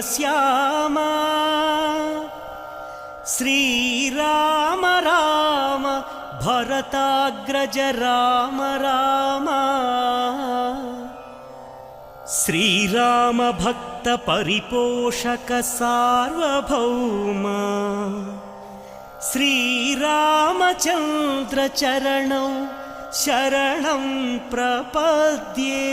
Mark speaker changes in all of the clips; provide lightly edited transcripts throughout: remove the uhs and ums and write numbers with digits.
Speaker 1: శ్యామా శ్రీరామ రామ భరతాగ్రజ రామ రామ శ్రీరామ భక్త పరిపోషక సార్వభౌమ శ్రీరామచంద్ర చరణం శరణం ప్రపద్యే.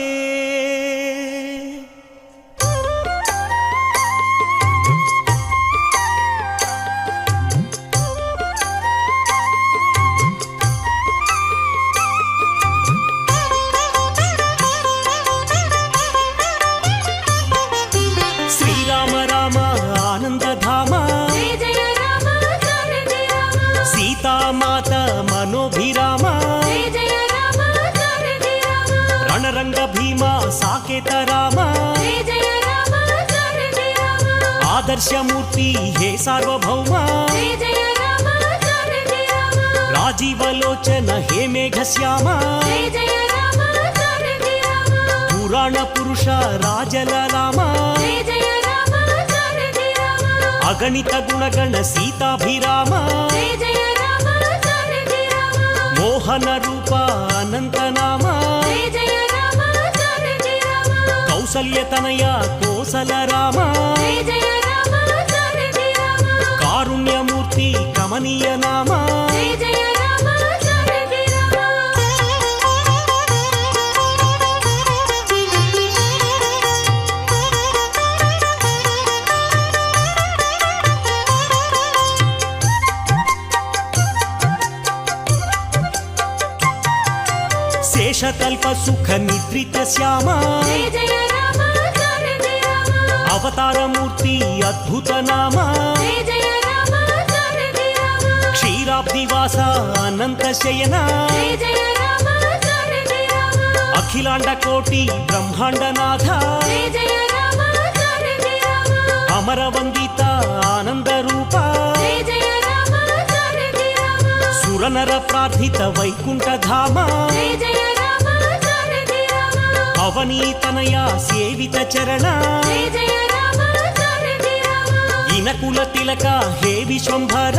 Speaker 1: శ్రీరామ రామ ఆనందధామ సీతామాత మనోభిరామ రణరంగ భీమ సాకేత రామ ఆదర్శమూర్తి హే సార్వభౌమ రాజీవలోచన హే మేఘశ్యామ పురాణ పురుష రాజలరామ అగణిత గుణగణ సీతాభిరామ మోహన రూప అనంతనామ కౌసల్యతనయ కోసల రామ కారుణ్యమూర్తి కమనీయ నామ శేషకల్ప సుఖ నిద్రిత శ్యామ అవతారమూర్తి అద్భుత నామ క్షీరాబ్దివాస అనంత శయన అఖిలాండ కోటి బ్రహ్మాండనాథ అమరవందిత ఆనంద రూప సురనర ప్రార్థిత వైకుంఠ ధామ అవనీతనయ సేవిత చరణ ఇనకుల తిలక హే విశ్వంభర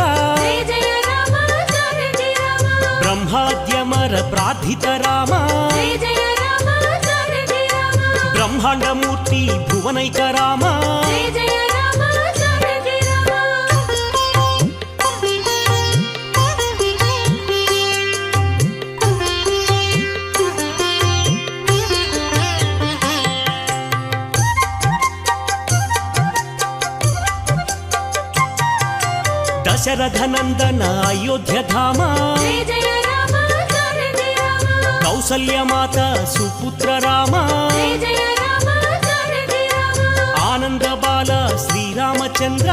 Speaker 1: బ్రహ్మాద్యమర ప్రార్థిత రామ బ్రహ్మాండమూర్తి భువనైక రామ దశరథనందన అయోధ్య ధామ కౌసల్యమాత సుపుత్ర రామ ఆనంద బాల శ్రీరామచంద్ర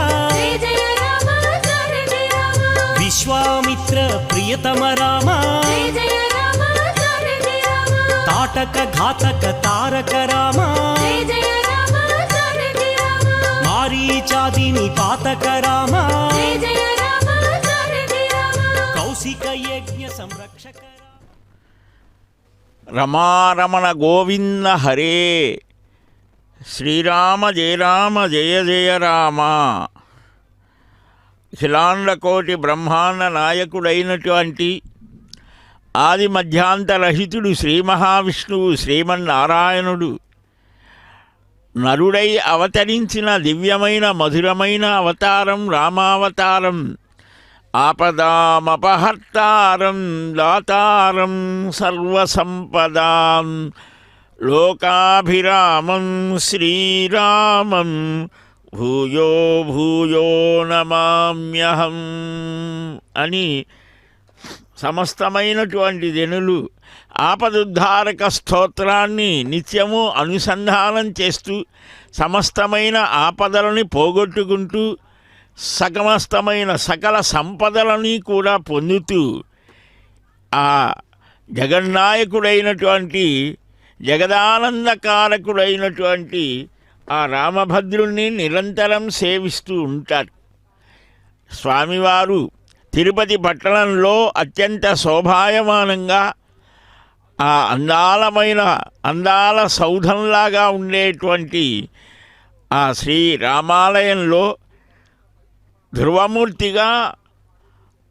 Speaker 1: విశ్వామిత్ర ప్రియతమ రామ తాటక ఘాతక తారక రామ మారీచాదిని పాతక రామ కౌశిక యజ్ఞ సంరక్షక
Speaker 2: రమారమణ గోవింద హరే శ్రీరామ జయ రామ జయ జయ రామ. అఖిలాండకోటి బ్రహ్మాండ నాయకుడైనటువంటి ఆది మధ్యాంతరహితుడు శ్రీ మహావిష్ణువు శ్రీమన్నారాయణుడు నరుడై అవతరించిన దివ్యమైన మధురమైన అవతారం రామావతారం. ఆపదామపహర్తారం దాతారం సర్వసంపదాం లోకాభిరామం శ్రీరామం భూయో భూయో నమామ్యహం అని సమస్తమైనటువంటి జనులు ఆపదుద్ధారక స్తోత్రాన్ని నిత్యము అనుసంధానం చేస్తూ సమస్తమైన ఆపదలని పోగొట్టుకుంటూ సమస్తమైన సకల సంపదలని కూడా పొందుతూ ఆ జగన్నాయకుడైనటువంటి జగదానందకారకుడైనటువంటి ఆ రామభద్రుణ్ణి నిరంతరం సేవిస్తూ ఉంటారు. స్వామివారు తిరుపతి పట్టణంలో అత్యంత శోభాయమానంగా ఆ అందాల సౌధంలాగా ఉండేటువంటి ఆ శ్రీ రామాలయంలో ధ్రువమూర్తిగా,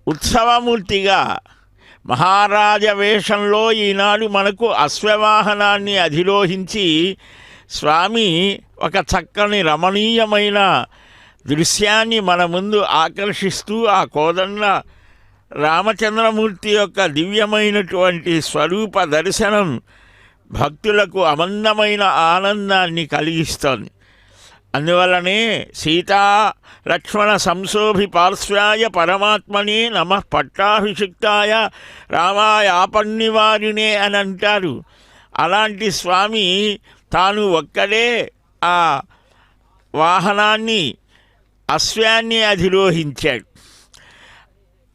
Speaker 2: ఉత్సవమూర్తిగా, మహారాజ వేషంలో ఈనాడు మనకు అశ్వవాహనాన్ని అధిరోహించి స్వామి ఒక చక్కని రమణీయమైన దృశ్యాన్ని మన ముందు ఆకర్షిస్తూ ఆ కోదండ రామచంద్రమూర్తి యొక్క దివ్యమైనటువంటి స్వరూప దర్శనం భక్తులకు అమందమైన ఆనందాన్ని కలిగిస్తోంది. అందువలనే సీతా లక్ష్మణ సంశోభి పార్శ్వాయ పరమాత్మనే నమః పట్టాభిషిక్తాయ రామాయ ఆపన్నివారినే అని అంటారు. అలాంటి స్వామి తాను ఒక్కడే ఆ వాహనాన్ని, అశ్వాన్ని అధిరోహించాడు.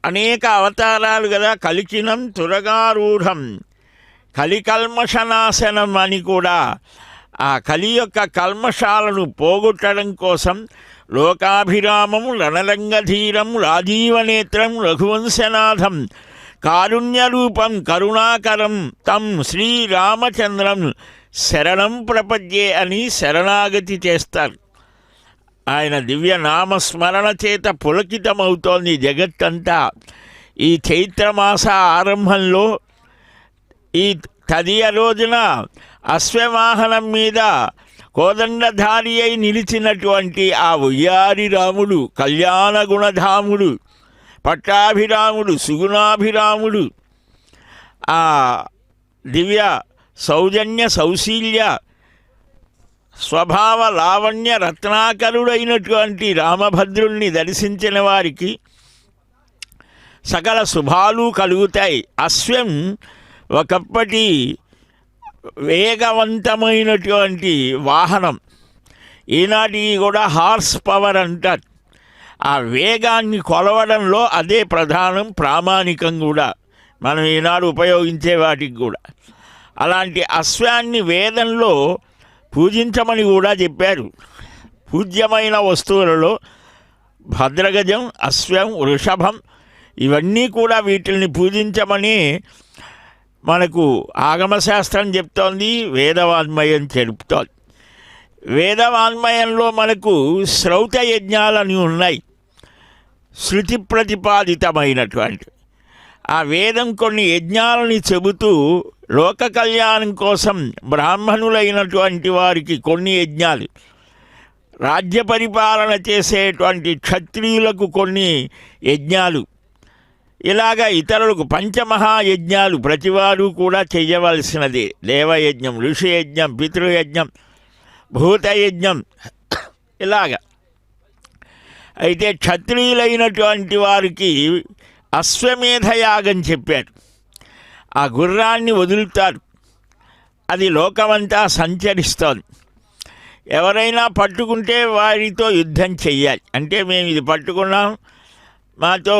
Speaker 2: అనేక అవతారాలు కదా, కలికినం తురగారూఢం, కలికల్మషనాశనం అని కూడా ఆ కలి యొక్క కల్మషాలను పోగొట్టడం కోసం లోకాభిరామం రణరంగధీరం రాజీవనేత్రం రఘువంశనాథం కారుణ్యరూపం కరుణాకరం తం శ్రీరామచంద్రం శరణం ప్రపద్యే అని శరణాగతి చేస్తారు. ఆయన దివ్య నామస్మరణ చేత పులకితమవుతోంది జగత్తంతా. ఈ చైత్రమాస ఆరంభంలో ఈ తదియ రోజున అశ్వవాహనం మీద కోదండధారి అయి నిలిచినటువంటి ఆ ఉయ్యారి రాముడు, కళ్యాణ గుణధాముడు, పట్టాభిరాముడు, సుగుణాభిరాముడు, ఆ దివ్య సౌజన్య సౌశీల్య స్వభావ లావణ్య రత్నాకరుడైనటువంటి రామభద్రుల్ని దర్శించిన వారికి సకల శుభాలు కలుగుతాయి. అశ్వం ఒకప్పటి వేగవంతమైనటువంటి వాహనం, ఈనాటికి కూడా హార్స్ పవర్ అంటారు. ఆ వేగాన్ని కొలవడంలో అదే ప్రధానం, ప్రామాణికం కూడా మనం ఈనాడు ఉపయోగించే వాటికి కూడా. అలాంటి అశ్వాన్ని వేదంలో పూజించమని కూడా చెప్పారు. పూజ్యమైన వస్తువులలో భద్రగజం, అశ్వం, వృషభం ఇవన్నీ కూడా వీటిల్ని పూజించమని మనకు ఆగమశాస్త్రం చెప్తోంది, వేదవాన్మయం చెడుపుతోంది. వేదవాన్మయంలో మనకు శ్రౌత యజ్ఞాలని ఉన్నాయి, శృతి ప్రతిపాదితమైనటువంటి. ఆ వేదం కొన్ని యజ్ఞాలని చెబుతూ లోక కళ్యాణం కోసం బ్రాహ్మణులైనటువంటి వారికి కొన్ని యజ్ఞాలు, రాజ్య పరిపాలన చేసేటువంటి క్షత్రియులకు కొన్ని యజ్ఞాలు, ఇలాగ ఇతరులకు పంచమహాయజ్ఞాలు ప్రతివారు కూడా చెయ్యవలసినది. దేవయజ్ఞం, ఋషియజ్ఞం, పితృయజ్ఞం, భూతయజ్ఞం ఇలాగ. అయితే క్షత్రియులైనటువంటి వారికి అశ్వమేధయాగం చెప్పారు. ఆ గుర్రాన్ని వదులుతారు, అది లోకమంతా సంచరిస్తోంది. ఎవరైనా పట్టుకుంటే వారితో యుద్ధం చెయ్యాలి. అంటే మేము ఇది పట్టుకున్నాం, మాతో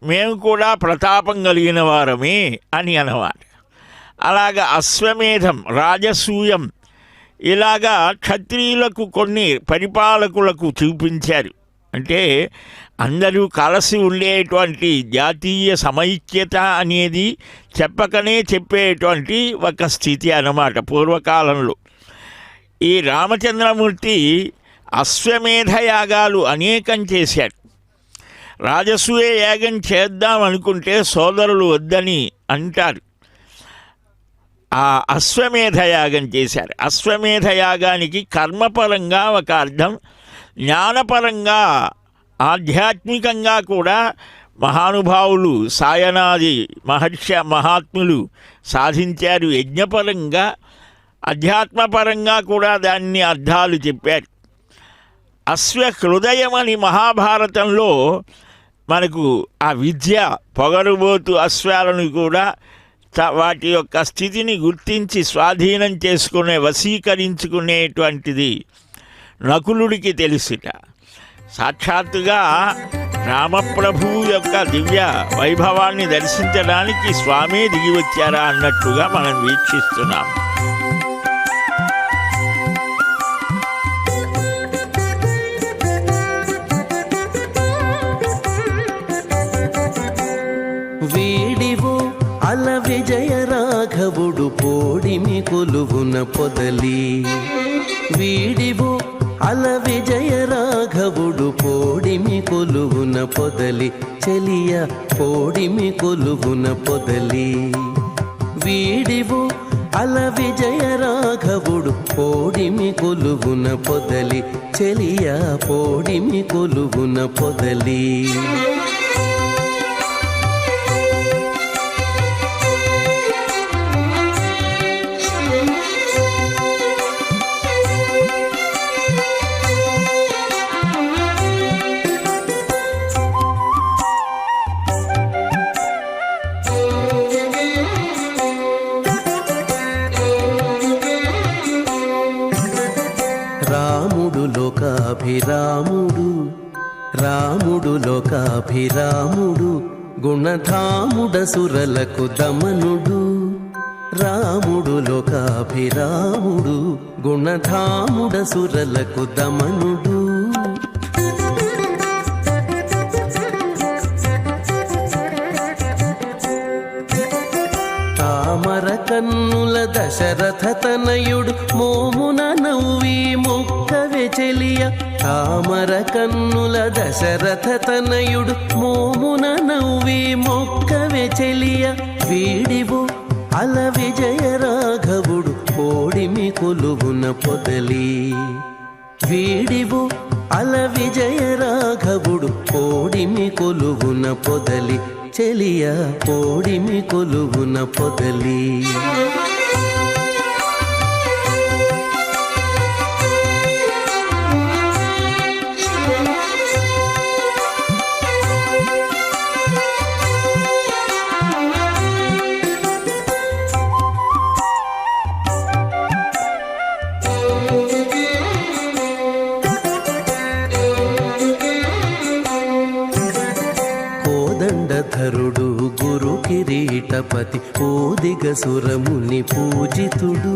Speaker 2: మేము కూడా ప్రతాపం కలిగిన వారమే అని అన్నమాట. అలాగా అశ్వమేధం, రాజసూయం ఇలాగా క్షత్రియులకు కొన్ని పరిపాలకులకు చూపించారు. అంటే అందరూ కలిసి ఉండేటువంటి జాతీయ సమైక్యత అనేది చెప్పకనే చెప్పేటువంటి ఒక స్థితి అన్నమాట పూర్వకాలంలో. ఈ రామచంద్రమూర్తి అశ్వమేధ యాగాలు అనేకం చేశాడు. రాజసూయ యాగం చేద్దాం అనుకుంటే సోదరులు వద్దని అంటారు. ఆ అశ్వమేధ యాగం చేశారు. అశ్వమేధ యాగానికి కర్మపరంగా ఒక అర్థం, జ్ఞానపరంగా ఆధ్యాత్మికంగా కూడా మహానుభావులు సాయనాది మహాత్ములు సాధించారు. యజ్ఞపరంగా అధ్యాత్మపరంగా కూడా దాన్ని అర్థాలు చెప్పారు. అశ్వహృదయం అని మహాభారతంలో మనకు ఆ విద్య, పొగరుబోతు అశ్వాలను కూడా వాటి యొక్క స్థితిని గుర్తించి స్వాధీనం చేసుకునే, వశీకరించుకునేటువంటిది నకులుడికి తెలుసుట. సాక్షాత్తుగా రామప్రభువు యొక్క దివ్య వైభవాన్ని దర్శించడానికి స్వామే దిగి వచ్చారా అన్నట్టుగా మనం వీక్షిస్తున్నాం.
Speaker 3: వీడివో అల విజయ రాఘవుడు పోడిమి కొలువున పొదలి, వీడివో అల విజయ రాఘవుడు పోడిమి కొలువున పొదలి చెలియ పోడిమి కొలువున పొదలి వీడివో అల విజయ రాఘవుడు పోడిమి కొలువున పొదలి చెలియ పోడిమి కొలువున పొదలి రాముడు లోకాభిరాముడు గుణధాముడసురలకు దమనుడు రాముడు లోకాభిరాముడు గుణధాముడసురలకు దమనుడు తామర కన్నుల దశరథ తనయుడు మోమున నవ్వి మొక్కవే చెలియ తామర కన్నుల దశరథ తనయుడు మోమున నవ్వి మొక్కవే చెలియ వీడివో అల విజయ రాఘవుడు పోడిమి కొలువున పొదలి వీడివో అల విజయ రాఘవుడు పోడిమి కొలువున పొదలి చెలియ పోడిమి కొలువున పొదలి కోదండధరుడు గురు కిరీటపతి ఓదిగసురముని పూజితుడు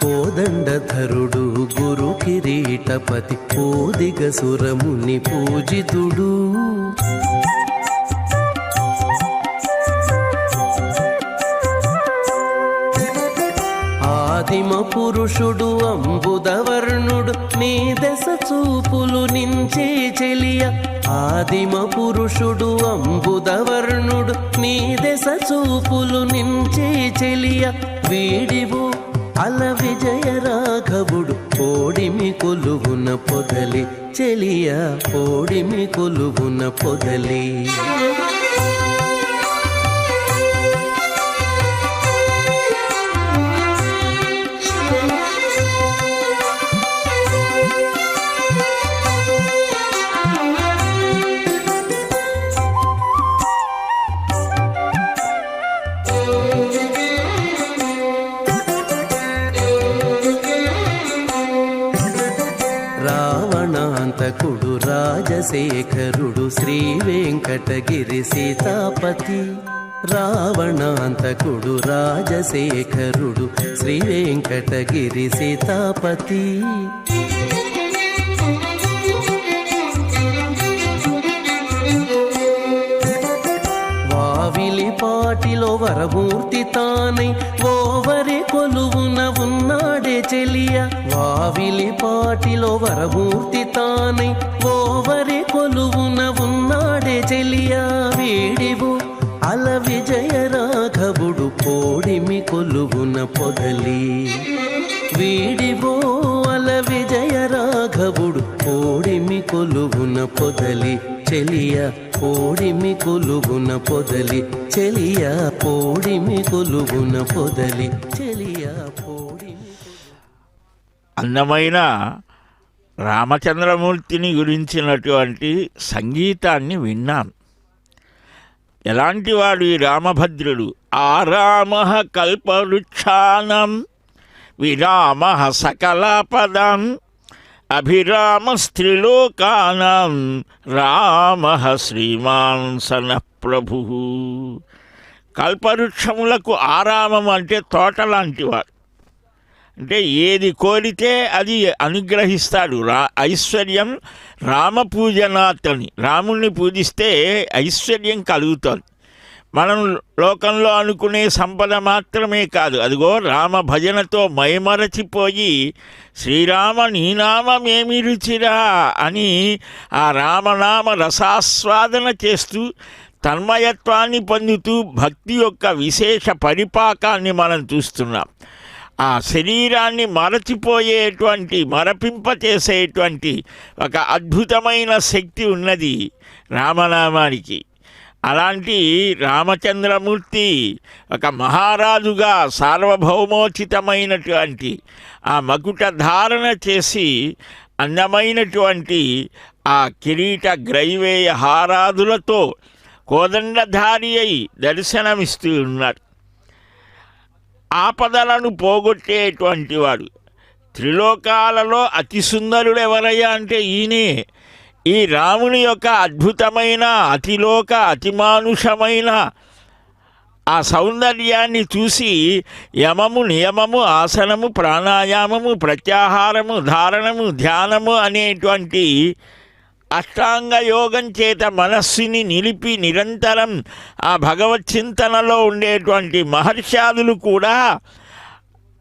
Speaker 3: కోదండధరుడు గురు కిరీటపతి ఓదిగసురముని పూజితుడు ఆదిమ పురుషుడు అంబుదవర్ణుడు నీ దశ చూపులు నించే చెలియ ఆదిమ పురుషుడు అంబుదవర్ణుడు నీ దశ చూపులు నించే చెలియ వీడివో అల విజయ రాఘవుడు పోడిమి కొలువున పొదలి చెలియ పోడిమి కొలువున పొదలి రావణాంతకుడు రాజశేఖరుడు శ్రీ వెంకటగిరి సీతాపతి రావణాంతకుడు రాజశేఖరుడు శ్రీ వెంకటగిరి సీతాపతి వావిలిపాటిలో వరమూర్తి తానై ఓవరి కొలువున ఉన్నాడే చెలియ వావిలిపాటిలో వరమూర్తి తానై ఓవరి కొలువున ఉన్నాడే చెలియ వీడివో అల విజయ రాఘవుడు పోడిమి కొలువున పొదలి వీడివో అల విజయ రాఘవుడు పోడిమి కొలువున పొదలి చెలియ పోడిమి కొలువున పొదలి చెలియ పోడిమి కొలువున పొదలి చెలియ పోడిమి.
Speaker 2: అందమైన రామచంద్రమూర్తిని గురించినటువంటి సంగీతాన్ని విన్నాం. ఎలాంటి వాడు ఈ రామభద్రుడు? ఆరామ కల్పవృక్షాణం విరామ సకలాపదం అభిరామస్త్రిలోకానాం రామ శ్రీమాన్ సనః ప్రభు. కల్పవృక్షములకు ఆరామం అంటే తోట లాంటివాడు. అంటే ఏది కోరితే అది అనుగ్రహిస్తాడు. ఐశ్వర్యం రామ పూజనాతని, రాముణ్ణి పూజిస్తే ఐశ్వర్యం కలుగుతుంది. మనం లోకంలో అనుకునే సంపద మాత్రమే కాదు, అదిగో రామ భజనతో మైమరచిపోయి శ్రీరామ నీ నామమేమి రుచిరా అని ఆ రామనామ రసాస్వాదన చేస్తూ తన్మయత్వాన్ని పొందుతూ భక్తి యొక్క విశేష పరిపాకాన్ని మనం చూస్తున్నాం. ఆ శరీరాన్ని మరచిపోయేటువంటి మరపింపచేసేటువంటి ఒక అద్భుతమైన శక్తి ఉన్నది రామనామానికి. అలాంటి రామచంద్రమూర్తి ఒక మహారాజుగా సార్వభౌమోచితమైనటువంటి ఆ మకుట ధారణ చేసి అందమైనటువంటి ఆ కిరీట గ్రైవేయ హారాదులతో కోదండధారి అయి దర్శనమిస్తూ ఉన్నారు. ఆపదలను పోగొట్టేటువంటి వాడు. త్రిలోకాలలో అతి సుందరుడు ఎవరయ్యా అంటే ఈయనే. ఈ రాముని యొక్క అద్భుతమైన అతిలోక అతిమానుషమైన ఆ సౌందర్యాన్ని చూసి యమము నియమము ఆసనము ప్రాణాయామము ప్రత్యాహారము ధారణము ధ్యానము అనేటువంటి అష్టాంగ యోగం చేత మనస్సుని నిలిపి నిరంతరం ఆ భగవత్ చింతనలో ఉండేటువంటి మహర్షాదులు కూడా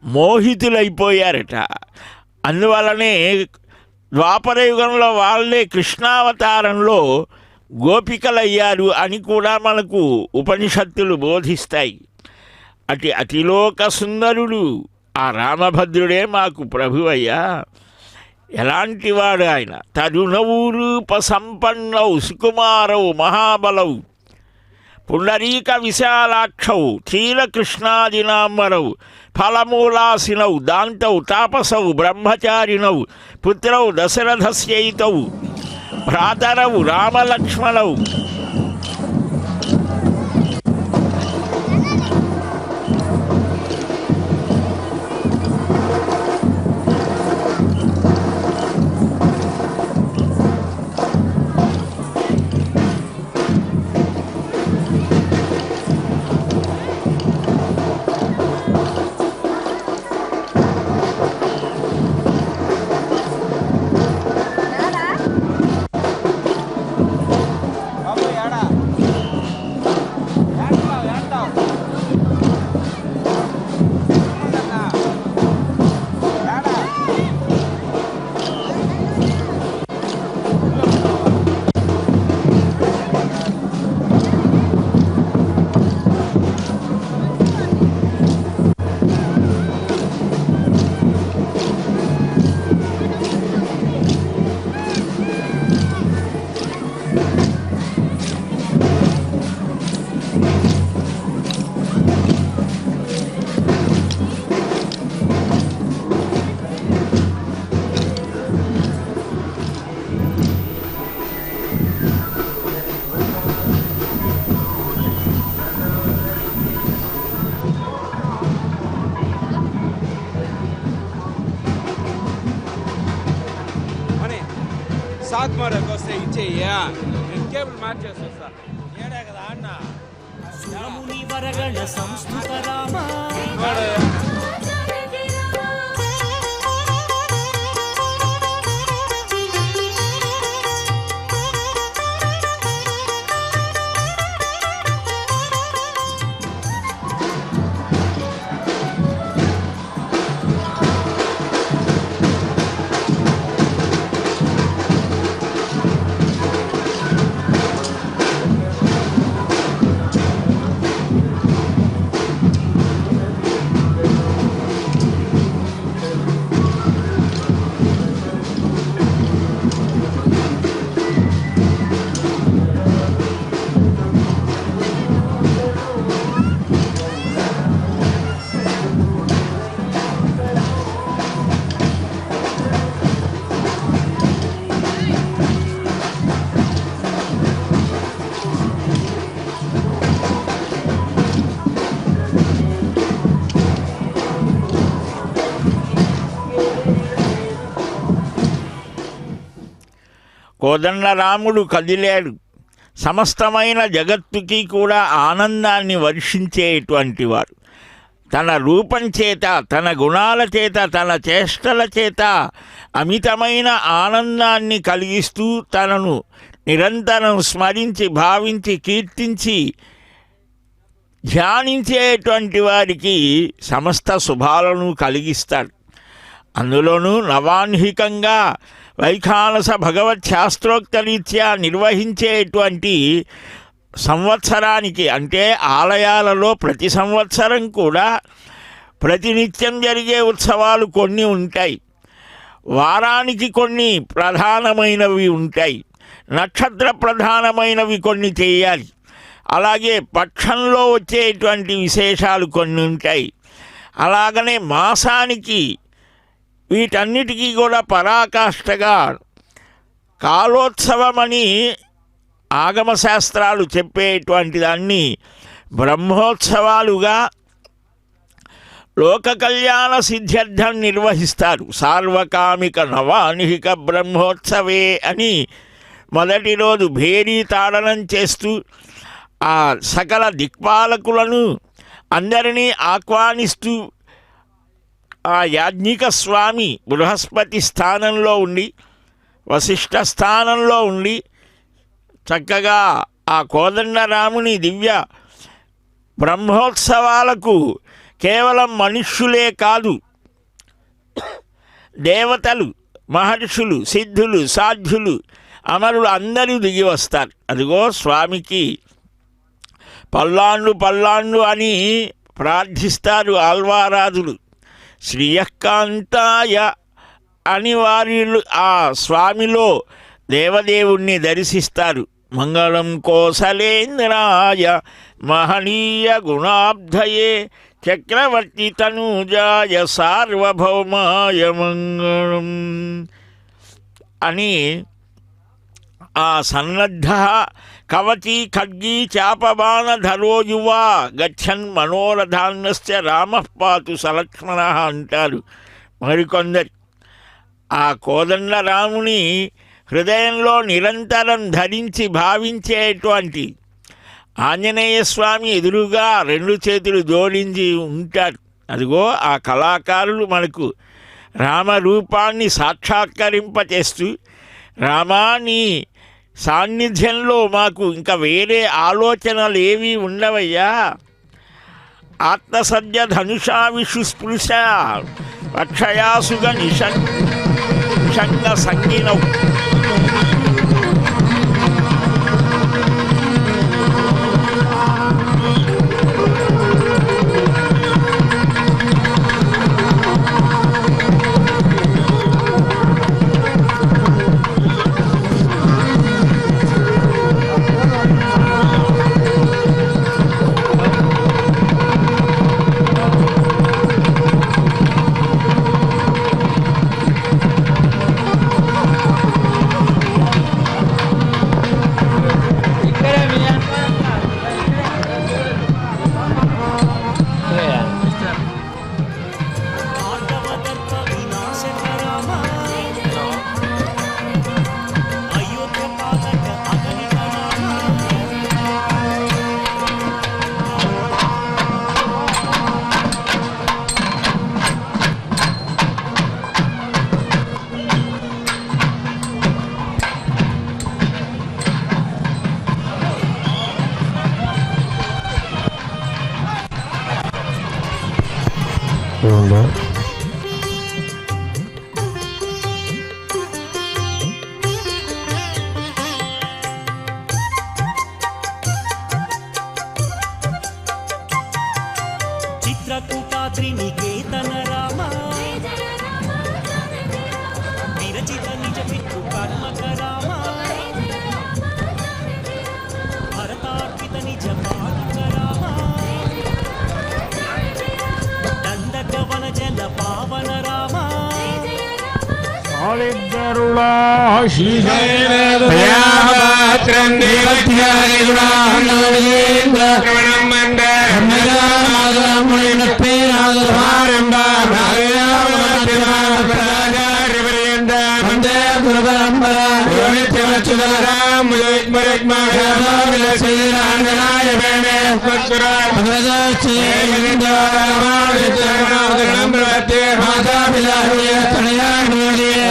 Speaker 2: మోహితులైపోయారట. అందువలనే ద్వాపరయుగంలో వాళ్ళే కృష్ణావతారంలో గోపికలయ్యారు అని కూడా మనకు ఉపనిషత్తులు బోధిస్తాయి. అతిలోక సుందరుడు ఆ రామభద్రుడే మాకు ప్రభువయ్యా. ఎలాంటి వాడు ఆయన? తరుణవు రూప సంపన్నౌ సుకుమారౌ మహాబలౌ పుండరీక విశాలాక్షౌ క్షీరకృష్ణాదినాంబరౌ ఫలమూలాసినౌ దాంతౌ తాపసౌ బ్రహ్మచారిణౌ పుత్రౌ దశరథస్యైతౌ భ్రాతరౌ రామలక్ష్మణౌ.
Speaker 4: వస్తే ఇచ్చేయ్యా, నేను కేబుల్ మార్చేస్తా. ఏడే కదా అన్న
Speaker 1: సురముని వరగణ సంస్థుత రామ
Speaker 2: కోదండరాముడు కదిలాడు. సమస్తమైన జగత్తుకి కూడా ఆనందాన్ని వర్షించేటువంటి వారు. తన రూపం చేత, తన గుణాల చేత, తన చేష్టల చేత అమితమైన ఆనందాన్ని కలిగిస్తూ తనను నిరంతరం స్మరించి భావించి కీర్తించి ధ్యానించేటువంటి వారికి సమస్త శుభాలను కలిగిస్తాడు. అందులోనూ నవాన్హికంగా వైఖానస భగవత్ శాస్త్రోక్తరీత్యా నిర్వహించేటువంటి సంవత్సరానికి, అంటే ఆలయాలలో ప్రతి సంవత్సరం కూడా ప్రతినిత్యం జరిగే ఉత్సవాలు కొన్ని ఉంటాయి, వారానికి కొన్ని ప్రధానమైనవి ఉంటాయి, నక్షత్ర ప్రధానమైనవి కొన్ని చేయాలి, అలాగే పక్షంలో వచ్చేటువంటి విశేషాలు కొన్ని ఉంటాయి, అలాగనే మాసానికి వీటన్నిటికీ కూడా పరాకాష్ఠగా కాలోత్సవమని ఆగమశాస్త్రాలు చెప్పేటువంటి దాన్ని బ్రహ్మోత్సవాలుగా లోక కళ్యాణ సిద్ధ్యర్థం నిర్వహిస్తారు. సార్వకామిక నవాన్హిక బ్రహ్మోత్సవే అని మొదటి రోజు భేరీ తాడనం చేస్తూ ఆ సకల దిక్పాలకులను అందరినీ ఆహ్వానిస్తూ ఆ యాజ్ఞిక స్వామి బృహస్పతి స్థానంలో ఉండి, వశిష్ఠ స్థానంలో ఉండి చక్కగా ఆ కోదండరాముని దివ్య బ్రహ్మోత్సవాలకు కేవలం మనుష్యులే కాదు, దేవతలు, మహర్షులు, సిద్ధులు, సాధ్యులు, అమరులు అందరూ దిగి వస్తారు. అదిగో స్వామికి పల్లాండు పల్లాండు అని ప్రార్థిస్తారు ఆల్వారాదులు. శ్రీయకాంతాయ అని వారిలు ఆ స్వామిలో దేవదేవుణ్ణి దర్శిస్తారు. మంగళం కోసలేంద్రాయ మహనీయ గుణాబ్ధయే చక్రవర్తి తనూజాయ సార్వభౌమాయ మంగళం అని ఆ సన్నద్ధ కవచీ ఖడ్గీ చాపబాణధరో యువా గచ్చన్ మనోరథాన్నశ్చ రామః పాతు సలక్ష్మణ అంటారు మరికొందరు. ఆ కోదండరాముని హృదయంలో నిరంతరం ధరించి భావించేటువంటి ఆంజనేయ స్వామి ఎదురుగా రెండు చేతులు జోడించి ఉంటారు. అదిగో ఆ కళాకారులు మనకు రామరూపాన్ని సాక్షాత్కరింపచేస్తూ, రామా నీ సాన్నిధ్యంలో మాకు ఇంకా వేరే ఆలోచనలు ఏవి ఉండవయ్యా, ఆత్మసద్య ధనుషా విషుస్పృశ అక్షయాసుగ నిషంగ సంగినౌ
Speaker 1: చిత్రకూటాద్రి నికేతన రామ విరచిత నిజ పితృ కర్మక రామ భరతార్పిత నిజ పాలక రామ దండకవన జల పావన రామ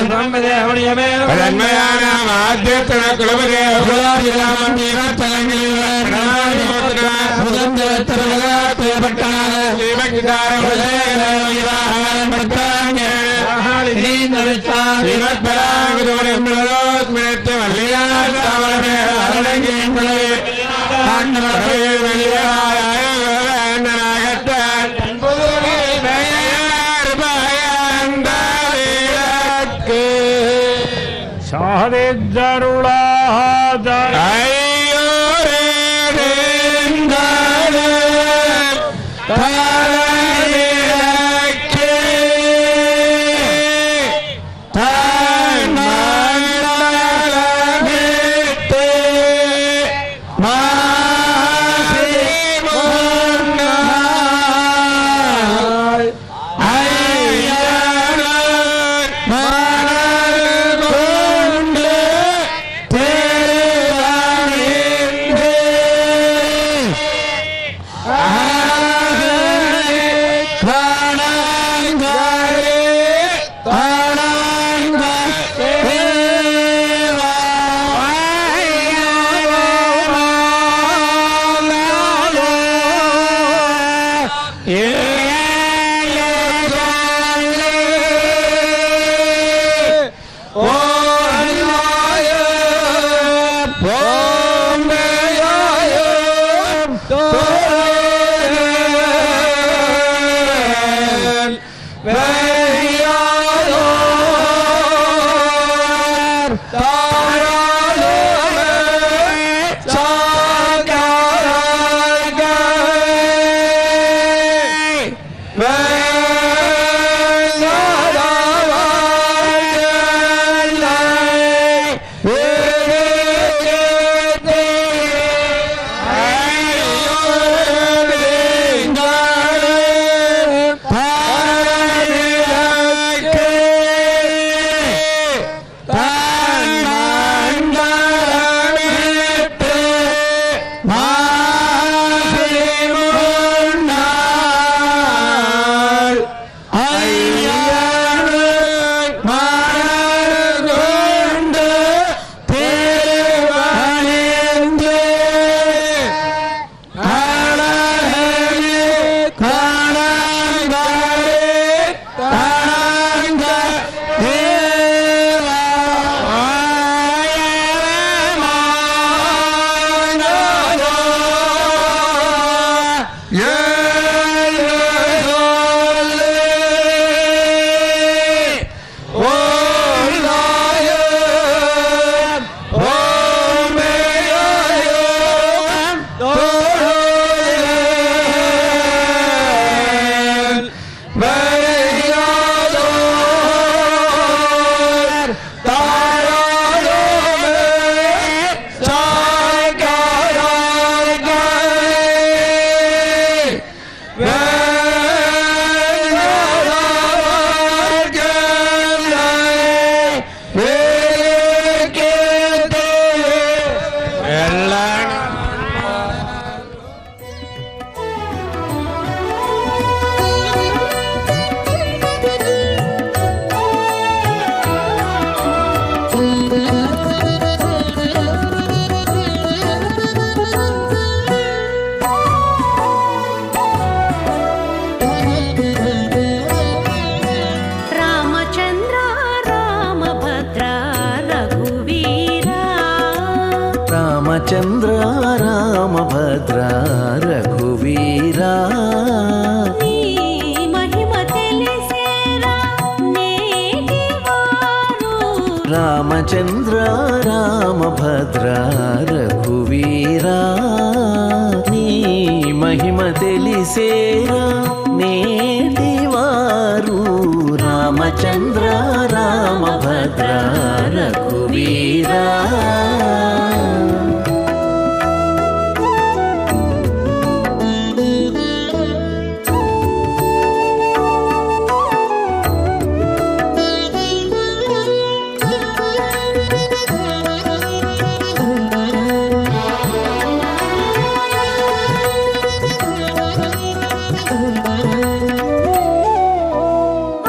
Speaker 5: బ్రహ్మదేవుని
Speaker 3: రామచంద్ర రామభద్ర రఘువీరా
Speaker 5: నీ మహిమ తెలిసేరా నేటివారు.
Speaker 3: రామచంద్ర రామభద్ర రఘువీరా నీ మహిమ తెలిసేరా నేటివారు. రామచంద్ర రామభద్ర రఘువీరా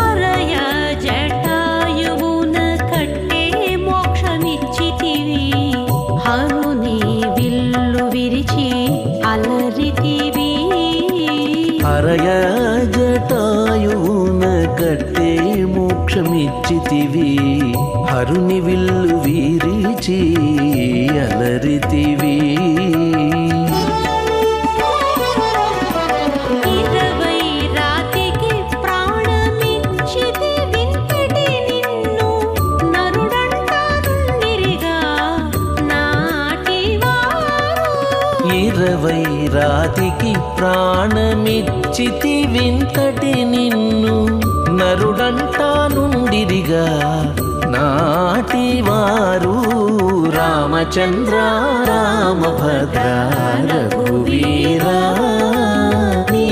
Speaker 5: అరయ జటాయువున కట్టే మోక్షమిచ్చితివి.
Speaker 3: మోక్షమిచ్చితివి హరుని విల్లు వీరిచి అలరితివి
Speaker 5: ఇరవై రాతికి ప్రాణమిచ్చితి వింతటి నిన్ను నరుడంటారుండిరిగా నాటివారు
Speaker 3: 20 రాతికి ప్రాణమిచ్చితి వింతటి నిన్ను నరుడంటానుండిరిగా నాటివారు రామచంద్ర రామభద్ర రఘువీరా నీ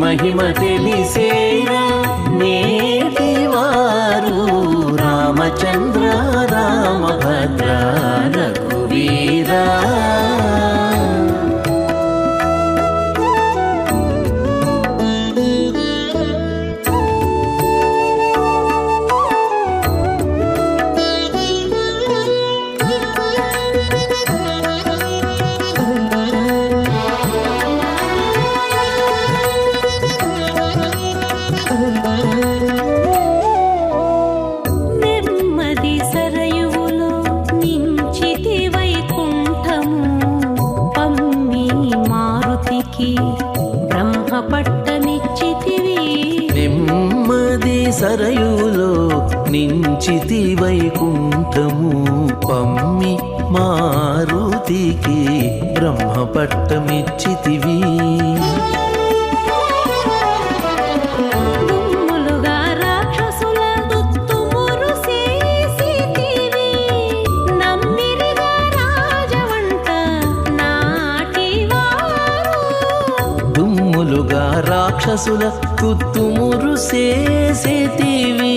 Speaker 3: మహిమ తెలిసేరా నేటివారు రామచంద్ర రామభద్ర రఘువీరా
Speaker 5: నెమ్మది సరయువులో నించితి వైకుంఠము పమ్మి మారుతికి బ్రహ్మ పట్టమిచ్చితివి
Speaker 3: నెమ్మది సరయులో నించితి వైకుంఠము పమ్మి మారుతికి బ్రహ్మ పట్టమిచ్చితివి
Speaker 5: గుమ్ములుగా రాక్షసుల దుత్తుమురు చేసితివి నమ్మిరిగా రాజవంట నాటివారు
Speaker 3: దుమ్ములుగా రాక్షసుల తుత్తుమురు చేసేతివి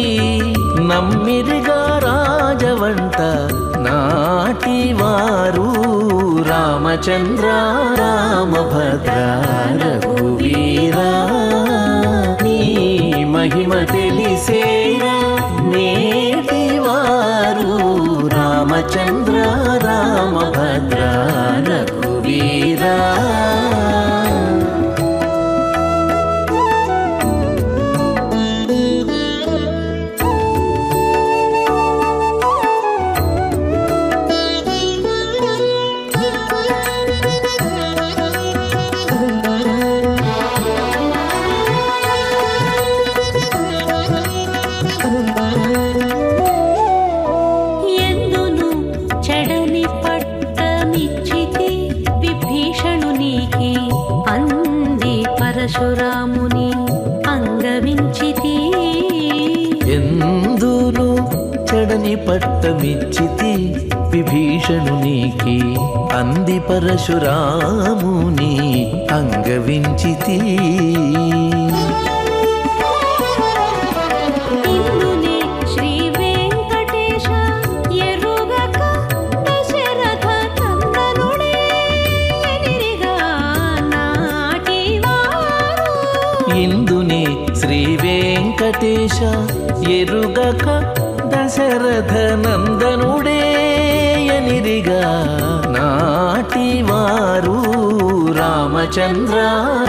Speaker 3: నమ్మిరిగా రాజవంట నాటివారు రామచంద్ర రామభద్ర రఘువీరా నీ మహిమ తెలిసేరా నేటివారు రామచంద్ర రామభద్ర రఘువీరా
Speaker 5: ఎందును చెడని పట్టమిచ్చితి విభీషణునికి అంది పరశురాముని అంగవించితి
Speaker 3: ఎందును చెడని పట్టమిచ్చితి విభీషణునికి అంది పరశురాముని అంగవించితి
Speaker 5: ఇందునే శ్రీ వెంకటేశ ఎరుగక దశరథ నందనుడే ఎనిరిగా నాటివారు
Speaker 3: ఇందునే శ్రీ వెంకటేశ ఎరుగక దశరథ నందనుడే ఎనిరిగా నాటివారు రామచంద్ర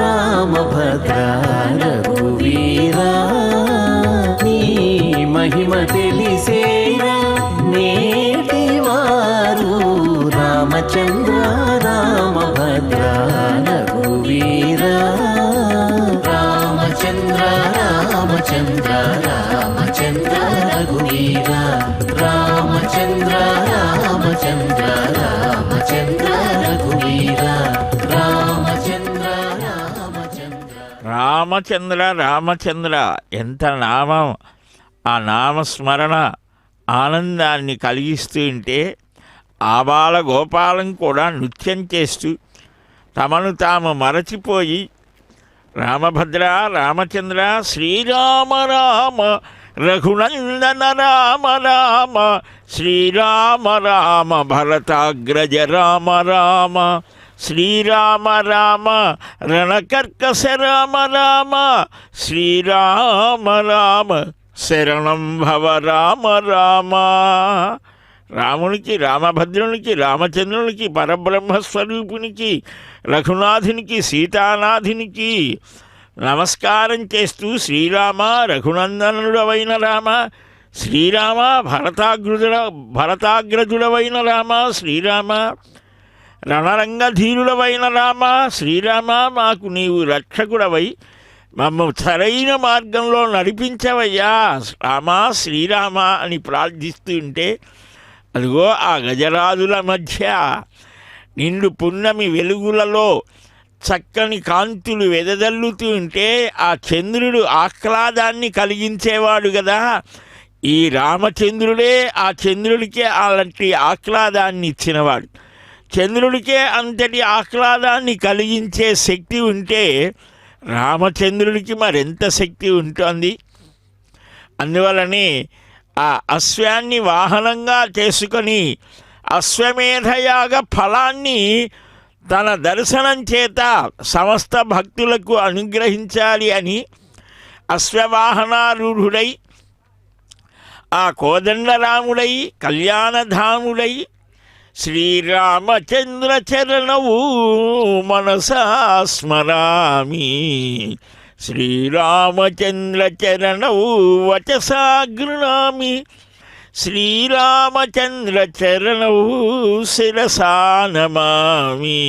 Speaker 3: రామభద్ర రఘువీరా నీ మహిమ తెలిసేరా నేటివారు రామచంద్ర రామభద్ర రఘువీరా రామచంద్ర రామచంద్ర రామచంద్ర రఘువీరా రామచంద్ర రామచంద్ర రామచంద్ర రఘువీరా రామచంద్ర రామచంద్ర
Speaker 2: రామచంద్ర రామచంద్ర ఎంత నామం! ఆ నామస్మరణ ఆనందాన్ని కలిగిస్తూ ఉంటే ఆబాల గోపాలం కూడా నృత్యం చేస్తూ తమను తాము మరచిపోయి రామభద్ర రామచంద్ర శ్రీరామ రామ రఘునందన రామ రామ శ్రీరామ రామ భరతాగ్రజ రామ రామ శ్రీరామ రామ రణకర్కశ రామ రామ శ్రీరామ రామ శరణం భవ రామ రామ. రామునికి రామభద్రునికి రామచంద్రునికి పరబ్రహ్మస్వరూపునికి రఘునాథునికి సీతానాథునికి నమస్కారం చేస్తూ శ్రీరామ రఘునందనుడవైన రామ, శ్రీరామ భరతాగ్రజుడవైన రామ, శ్రీరామ రణరంగధీరుడవైన రామ, శ్రీరామ మాకు నీవు రక్షకుడవై మమ్మ సరైన మార్గంలో నడిపించవయ్యా రామా శ్రీరామ అని ప్రార్థిస్తూ ఉంటే అదిగో ఆ గజరాజుల మధ్య నిండు పున్నమి వెలుగులలో చక్కని కాంతులు వెదజల్లుతూ ఉంటే ఆ చంద్రుడు ఆహ్లాదాన్ని కలిగించేవాడు కదా. ఈ రామచంద్రుడే ఆ చంద్రుడికే అలాంటి ఆహ్లాదాన్ని ఇచ్చినవాడు. చంద్రుడికే అంతటి ఆహ్లాదాన్ని కలిగించే శక్తి ఉంటే రామచంద్రుడికి మరెంత శక్తి ఉంటుంది. అందువలనే ఆ అశ్వాన్ని వాహనంగా చేసుకొని అశ్వమేధయాగ ఫలాన్ని తన దర్శనం చేత సమస్త భక్తులకు అనుగ్రహించాలి అని అశ్వవాహనారూఢుడై ఆ కోదండరాముడై కళ్యాణధాముడై శ్రీరామచంద్ర చరణవు మనసా స్మరామి, శ్రీరామచంద్ర చరణవు వచసా గృణామి, శ్రీరామచంద్ర చరణవు శిరసా నమామి,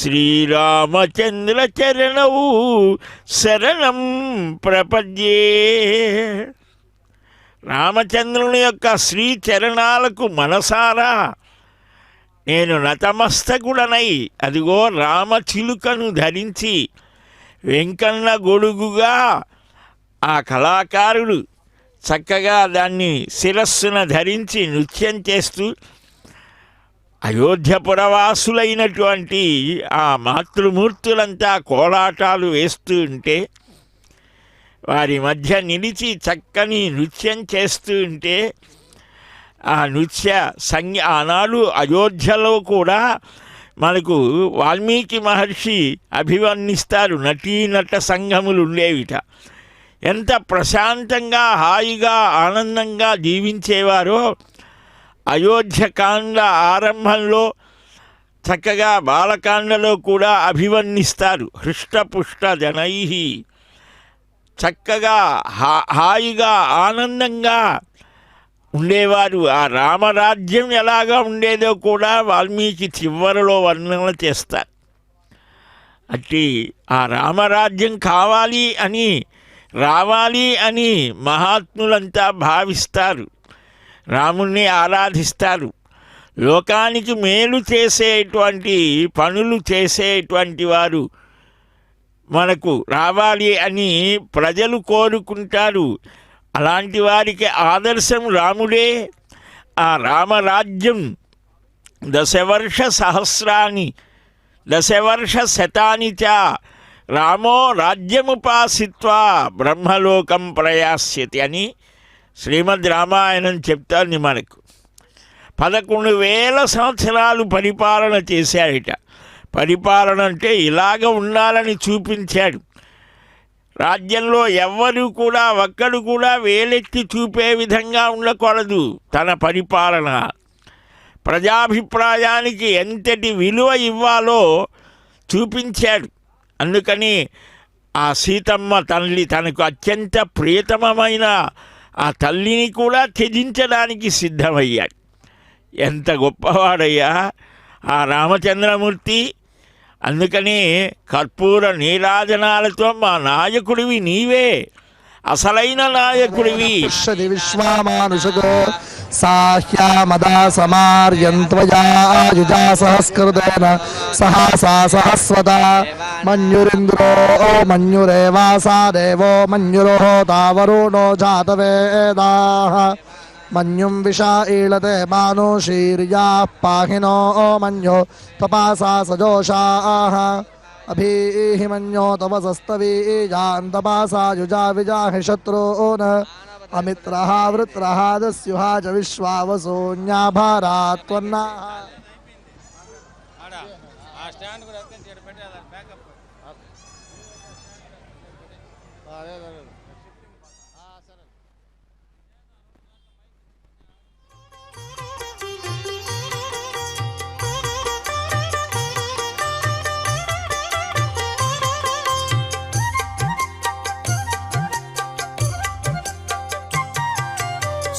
Speaker 2: శ్రీరామచంద్ర చరణవు శరణం ప్రపద్యే. రామచంద్రుని యొక్క శ్రీచరణాలకు మనసారా నేను నతమస్తకుడనై అదిగో రామచిలుకను ధరించి వెంకన్న గొడుగుగా ఆ కళాకారుడు చక్కగా దాన్ని శిరస్సున ధరించి నృత్యం చేస్తూ అయోధ్యపురవాసులైనటువంటి ఆ మాతృమూర్తులంతా కోలాటాలు వేస్తూ ఉంటే వారి మధ్య నిలిచి చక్కని నృత్యం చేస్తూ ఉంటే ఆ నృత్య ఆనాడు అయోధ్యలో కూడా మనకు వాల్మీకి మహర్షి అభివర్ణిస్తారు. నటీనట సంఘములు ఉండేవిట. ఎంత ప్రశాంతంగా హాయిగా ఆనందంగా జీవించేవారో అయోధ్యకాండ ఆరంభంలో చక్కగా బాలకాండలో కూడా అభివర్ణిస్తారు. హృష్టపుష్ట జనై చక్కగా హాయిగా ఆనందంగా ఉండేవారు. ఆ రామరాజ్యం ఎలాగా ఉండేదో కూడా వాల్మీకి చివరిలో వర్ణన చేస్తారు. అట్టి ఆ రామరాజ్యం కావాలి అని రావాలి అని మహాత్ములంతా భావిస్తారు, రాముణ్ణి ఆరాధిస్తారు. లోకానికి మేలు చేసేటువంటి పనులు చేసేటువంటి వారు మనకు రావాలి అని ప్రజలు కోరుకుంటారు. అలాంటి వారికి ఆదర్శం రాముడే. ఆ రామరాజ్యం దశవర్ష శతాని చ రామో రాజ్యముపాసిత్వా బ్రహ్మలోకం ప్రయాస్యతి అని శ్రీమద్ రామాయణం చెప్తాను మనకు. 11,000 సంవత్సరాలు పరిపాలన చేశాడట. పరిపాలన అంటే ఇలాగ ఉండాలని చూపించాడు. రాజ్యంలో ఎవ్వరూ కూడా ఒక్కడు కూడా వేలెత్తి చూపే విధంగా ఉండకూడదు. తన పరిపాలన ప్రజాభిప్రాయానికి ఎంతటి విలువ ఇవ్వాలో చూపించాడు. అందుకని ఆ సీతమ్మ తల్లి తనకు అత్యంత ప్రియతమమైన ఆ తల్లిని కూడా త్యజించడానికి సిద్ధమయ్యాడు. ఎంత గొప్పవాడయ్యా ఆ రామచంద్రమూర్తి. అందుకని కర్పూర నీరాజనాలతో మా నాయకుడివి నీవే, అసలైన నాయకుడివి.
Speaker 6: విశ్వామానుషగో సాహ్యామదా సమార్యంత్వయాయుజా సహస్కృతేన సహసా సహస్వత మన్యురింద్రో మన్యురేవాసా దేవో మన్యురోహోతా వరుణో జాతవేదాః మన్యుం విషా ఈళతే మానుషీర్యాః పాహినో మన్యో తపాసా సజోషాః అభీహి మన్యో తపసస్తవీయాన్ తపాసా యుజా విజాహి శత్రూన్ అమిత్రః వృత్రః దస్యుః చ విశ్వావసూన్యాభారాత్వన్నాః.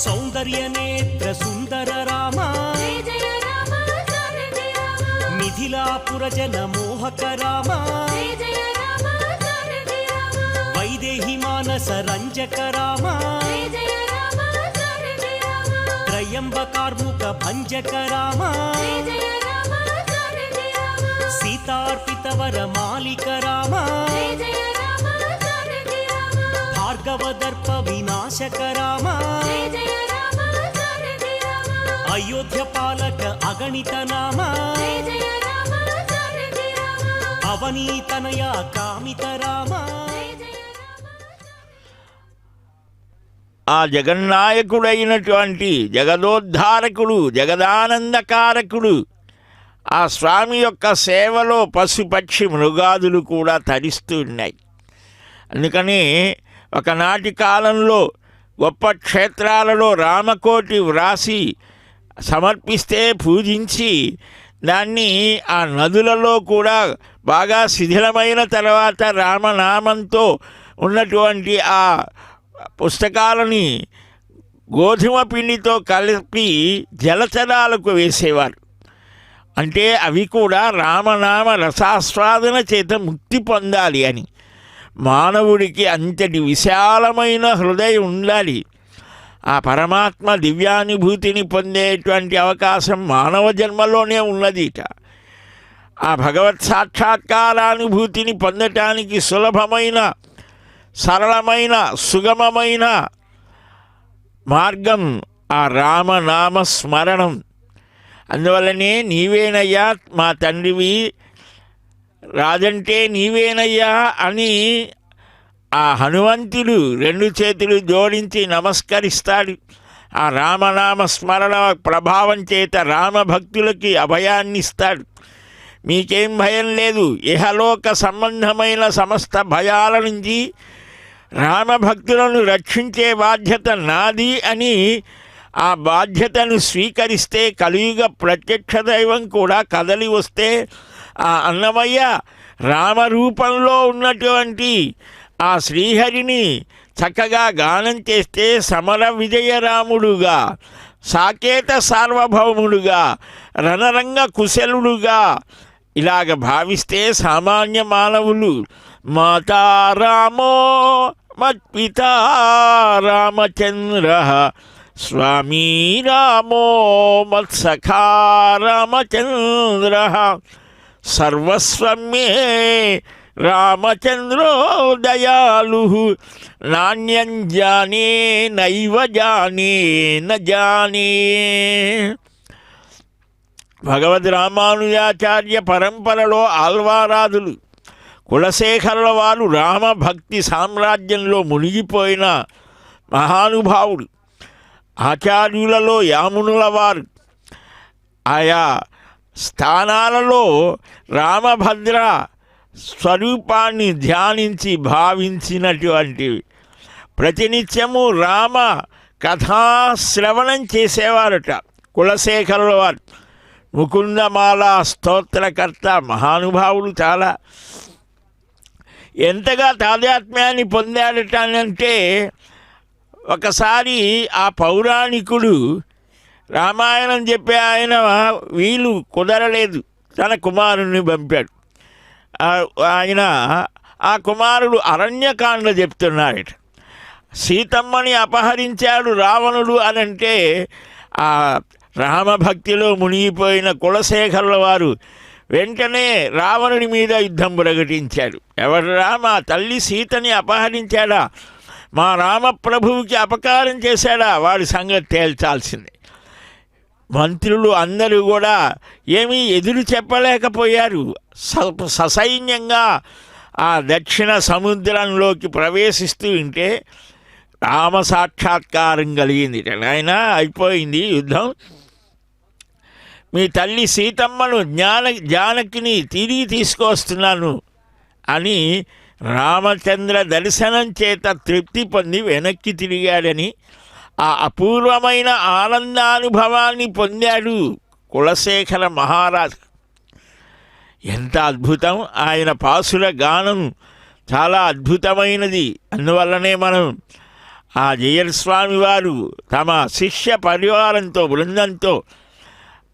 Speaker 1: సౌందర్య నేత్ర సుందర రామ
Speaker 5: జయ జయ రామ సారథి రామ
Speaker 1: మిథిలాపుర జన మోహక రామ
Speaker 5: జయ జయ రామ సారథి రామ
Speaker 1: వైదేహి మానస రంజక రామ
Speaker 5: జయ జయ రామ సారథి రామ
Speaker 1: త్రయంబకార్ముక భంజక రామ
Speaker 5: జయ జయ రామ సారథి రామ
Speaker 1: సీతార్పిత వర మాలిక రామ
Speaker 5: జయ జయ రామ సారథి రామ
Speaker 1: భార్గవ దర్ప వినాశక రామ
Speaker 5: జయ జయ రామ సారథి రామ
Speaker 1: అయోధ్య పాలక అగణిత నామ
Speaker 5: జయ జయ రామ సారథి రామ
Speaker 1: అవనీతనయ కామిత రామ
Speaker 5: జయ జయ రామ
Speaker 2: ఆ జగన్నాయకుడైనటువంటి జగదోద్ధారకుడు జగదానందకారకుడు ఆ స్వామి యొక్క సేవలో పశుపక్షి మృగాదులు కూడా తరిస్తూ ఉన్నాయి. అందుకని ఒకనాటి కాలంలో గొప్ప క్షేత్రాలలో రామకోటి వ్రాసి సమర్పిస్తే పూజించి దాన్ని ఆ నదులలో కూడా బాగా శిథిలమైన తర్వాత రామనామంతో ఉన్నటువంటి ఆ పుస్తకాలని గోధుమ పిండితో కలిపి జలచరాలకు వేసేవారు. అంటే అవి కూడా రామనామ రసాస్వాదన చేత ముక్తి పొందాలి అని. మానవుడికి అంతటి విశాలమైన హృదయం ఉండాలి. ఆ పరమాత్మ దివ్యానుభూతిని పొందేటువంటి అవకాశం మానవ జన్మలోనే ఉన్నదిట. ఆ భగవత్ సాక్షాత్కారానుభూతిని పొందటానికి సులభమైన సరళమైన సుగమమైన మార్గం ఆ రామనామ స్మరణం. అందువల్లనే నీవేనయ్యా మా తండ్రివి, రాజంటే నీవేనయ్యా అని ఆ హనుమంతుడు రెండు చేతులు జోడించి నమస్కరిస్తాడు. ఆ రామనామ స్మరణ ప్రభావం చేత రామభక్తులకి అభయాన్నిస్తాడు. మీకేం భయం లేదు, ఇహలోక సంబంధమైన సమస్త భయాల నుంచి రామభక్తులను రక్షించే బాధ్యత నాది అని ఆ బాధ్యతను స్వీకరిస్తే కలియుగ ప్రత్యక్ష దైవం కూడా కదలి వస్తే ఆ అన్నమయ్య రామరూపంలో ఉన్నటువంటి ఆ శ్రీహరిని చక్కగా గానం చేస్తే సమర విజయరాముడుగా, సాకేత సార్వభౌముడుగా, రణరంగ కుశలుడుగా ఇలాగ భావిస్తే సామాన్య మానవులు మాతారామో మత్పితా రామచంద్ర స్వామీ రామో మత్సఖా రామచంద్ర సర్వస్వమే రామచంద్రో దయాళు నాణ్యం జానే నైవ జానే న జానే. భగవద్ రామానుజాచార్య పరంపరలో ఆల్వారాదులు కులశేఖరుల వారు రామభక్తి సామ్రాజ్యంలో మునిగిపోయిన మహానుభావుడు. ఆచార్యులలో యామునుల వారు ఆయా స్థానాలలో రామభద్ర స్వరూపాన్ని ధ్యానించి భావించినటువంటివి. ప్రతినిత్యము రామ కథాశ్రవణం చేసేవారట కులశేఖరుల వారు. ముకుందమాల స్తోత్రకర్త మహానుభావుడు. చాలా ఎంతగా తాదాత్మ్యాన్ని పొందాడటానంటే ఒకసారి ఆ పౌరాణికుడు రామాయణం చెప్పే ఆయన వీలు కుదరలేదు, తన కుమారుణ్ణి పంపాడు. ఆయన ఆ కుమారుడు అరణ్యకాండ చెప్తున్నాడట. సీతమ్మని అపహరించాడు రావణుడు అనంటే ఆ రామభక్తిలో మునిగిపోయిన కులశేఖరుల వారు వెంటనే రావణుడి మీద యుద్ధం ప్రకటించాడు. ఎవరు రామ తల్లి సీతని అపహరించాడా, మా రామప్రభువుకి అపకారం చేశాడా, వాడి సంగతి తేల్చాల్సిందే. మంత్రులు అందరూ కూడా ఏమీ ఎదురు చెప్పలేకపోయారు. ససైన్యంగా ఆ దక్షిణ సముద్రంలోకి ప్రవేశిస్తూ ఉంటే రామ సాక్షాత్కారం కలిగింది. ఆయన అయిపోయింది యుద్ధం, మీ తల్లి సీతమ్మను జానకిని తిరిగి తీసుకొస్తున్నాను అని రామచంద్ర దర్శనం చేత తృప్తి పొంది వెనక్కి తిరిగాడని ఆ అపూర్వమైన ఆనందానుభవాన్ని పొందాడు కులశేఖర మహారాజు. ఎంత అద్భుతం! ఆయన పాసుల గానం చాలా అద్భుతమైనది. అందువల్లనే మనం ఆ జయస్వామి వారు తమ శిష్య పరివారంతో బృందంతో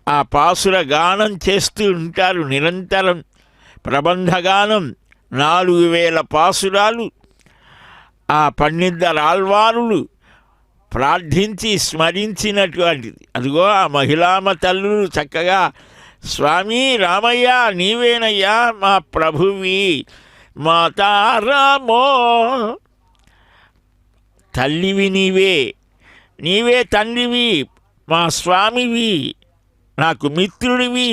Speaker 2: ఆ పాసుర గానం చేస్తూ ఉంటారు. నిరంతరం ప్రబంధగానం 4000 పాసురాలు ఆ పన్నిద్దరాల్వారులు ప్రార్థించి స్మరించినటువంటిది. అదిగో ఆ మహిళామ తల్లులు చక్కగా స్వామి రామయ్య నీవేనయ్యా మా ప్రభువి, మాతారామో తల్లివి నీవే, నీవే తండ్రివి, మా స్వామివి, నాకు మిత్రుడివి,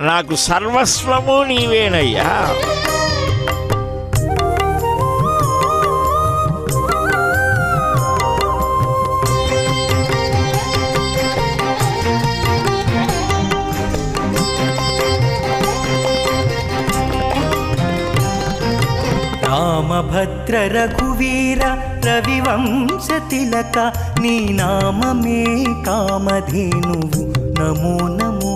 Speaker 2: నాకు సర్వస్వము నీవేనయ్యా.
Speaker 7: రామభద్ర రఘువీర రవివంశ తిలక నీ నామమే కామధేనువు నమో నమో.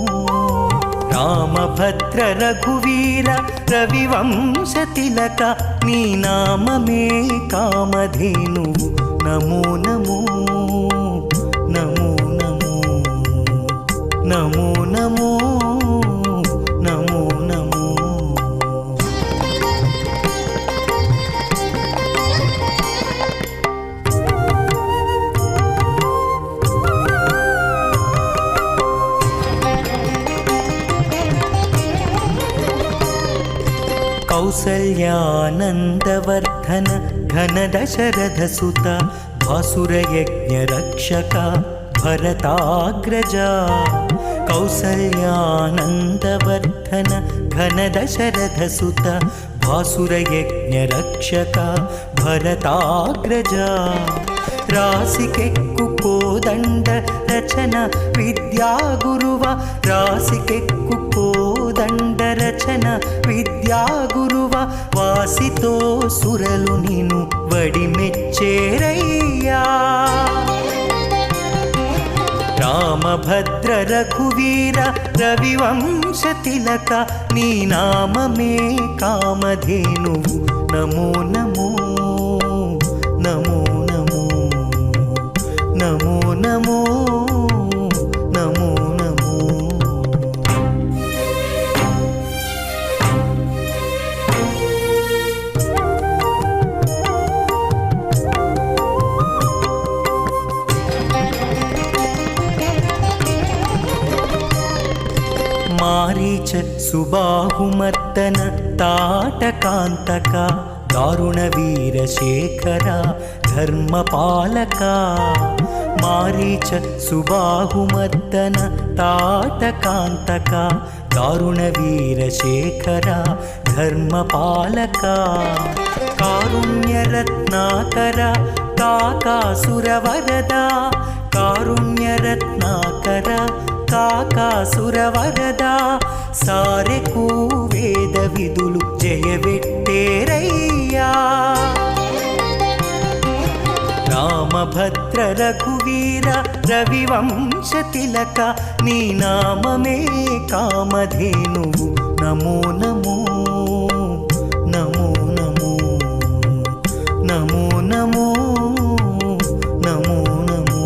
Speaker 7: రామభద్ర రఘువీర రవివంశ తిలక నీ నామమే కామధేనువు నమో నమో నమో నమో నమో నమో నమో నమో. కౌసల్యానందవర్ధన ఘన దశరథ సుత భాసురయజ్ఞ రక్షక భరతాగ్రజ. కౌసల్యానందవర్ధన ఘన దశరథ సుత భాసురయజ్ఞ రక్షక భరతాగ్రజ. రాసికెక్కు కోదండ రచన విద్యా గురువ, రాసికెక్కు కోదండ రచన విద్యా గురువ. వాసితో సురలు నిను వడిమెచ్చేరయ్యా. రామభద్ర రఘువీర రవివంశ తిలక నీ నామమే కామధేనువు నమో నమో నమో నమో నమో నమో నమో నమో. మారీచ సుబాహుమర్దన తాటకాంతక దారుణ వీరశేఖర ధర్మపాలక. మారీచ సుబాహుమర్దన తాటకాంతక దారుణ వీరశేఖర ధర్మపాలక. కారుణ్యరత్నాకర కాకాసురవరద, కారుణ్యరత్నాకర కాకాసురవరద. సారెకు వేద విధులు జయవెట్టేరయ్యా. రామభద్ర రఘువీర రవివంశ తిలక నీ నామమే కామధేనువు నమో నమో నమో నమో నమో నమో నమో నమో.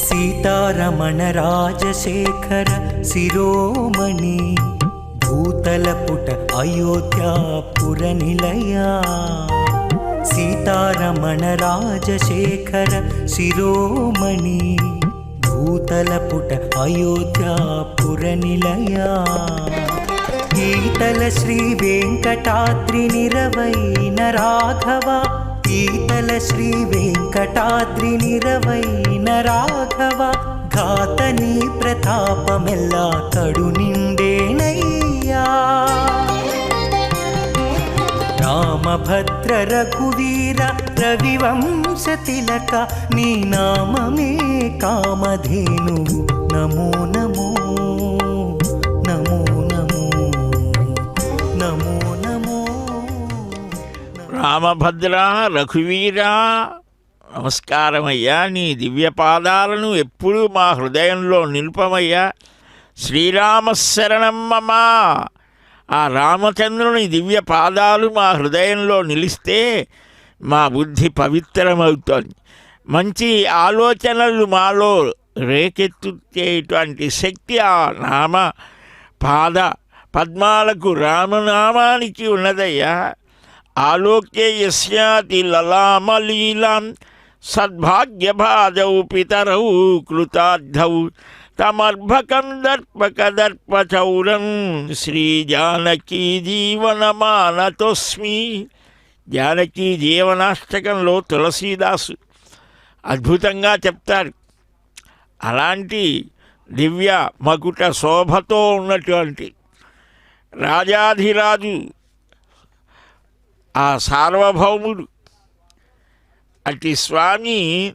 Speaker 7: సీతారమణ రాజశేఖర శిరోమణి భూతలపుట అయోధ్యాపుర నిలయా. సీతారమణ రాజశేఖర శిరోమణి భూతలపుట అయోధ్యాపుర నిలయా. ఈతల శ్రీ వెంకటాద్రి నిరవైన రాఘవ, ఈతల శ్రీ వెంకటాద్రి నిరవైన రాఘవ. ఘాతని ప్రతాపమెల్లా కడు నిండేనయ్యా. రామభద్ర రఘువీర రవివంశ తిలక నీ నామమే కామధేనువు నమో నమో నమో నమో నమో నమో.
Speaker 2: రామభద్ర రఘువీర నమస్కారమయ్యా. నీ దివ్య పాదాలను ఎప్పుడూ మా హృదయంలో నిలుపమయ్యా. శ్రీరామశరణం మమ. ఆ రామచంద్రుని దివ్య పాదాలు మా హృదయంలో నిలిస్తే మా బుద్ధి పవిత్రమవుతోంది. మంచి ఆలోచనలు మాలో రేకెత్తుచేటువంటి శక్తి ఆ నామ పాద పద్మాలకు రామనామానికి ఉన్నదయ్యా. ఆలోక్య యస్యాతి లలామలీలాం సద్భాగ్యభాజౌ పితరౌ కృతార్థౌ తమర్భకం దర్పకదర్పచౌరం శ్రీజానకీ జీవనమానతోస్మి. జానకీ జీవనాష్టకంలో తులసీదాసు అద్భుతంగా చెప్తారు. అలాంటి దివ్య మకుట శోభతో ఉన్నటువంటి రాజాధిరాజు ఆ సార్వభౌముడు అట్టి స్వామి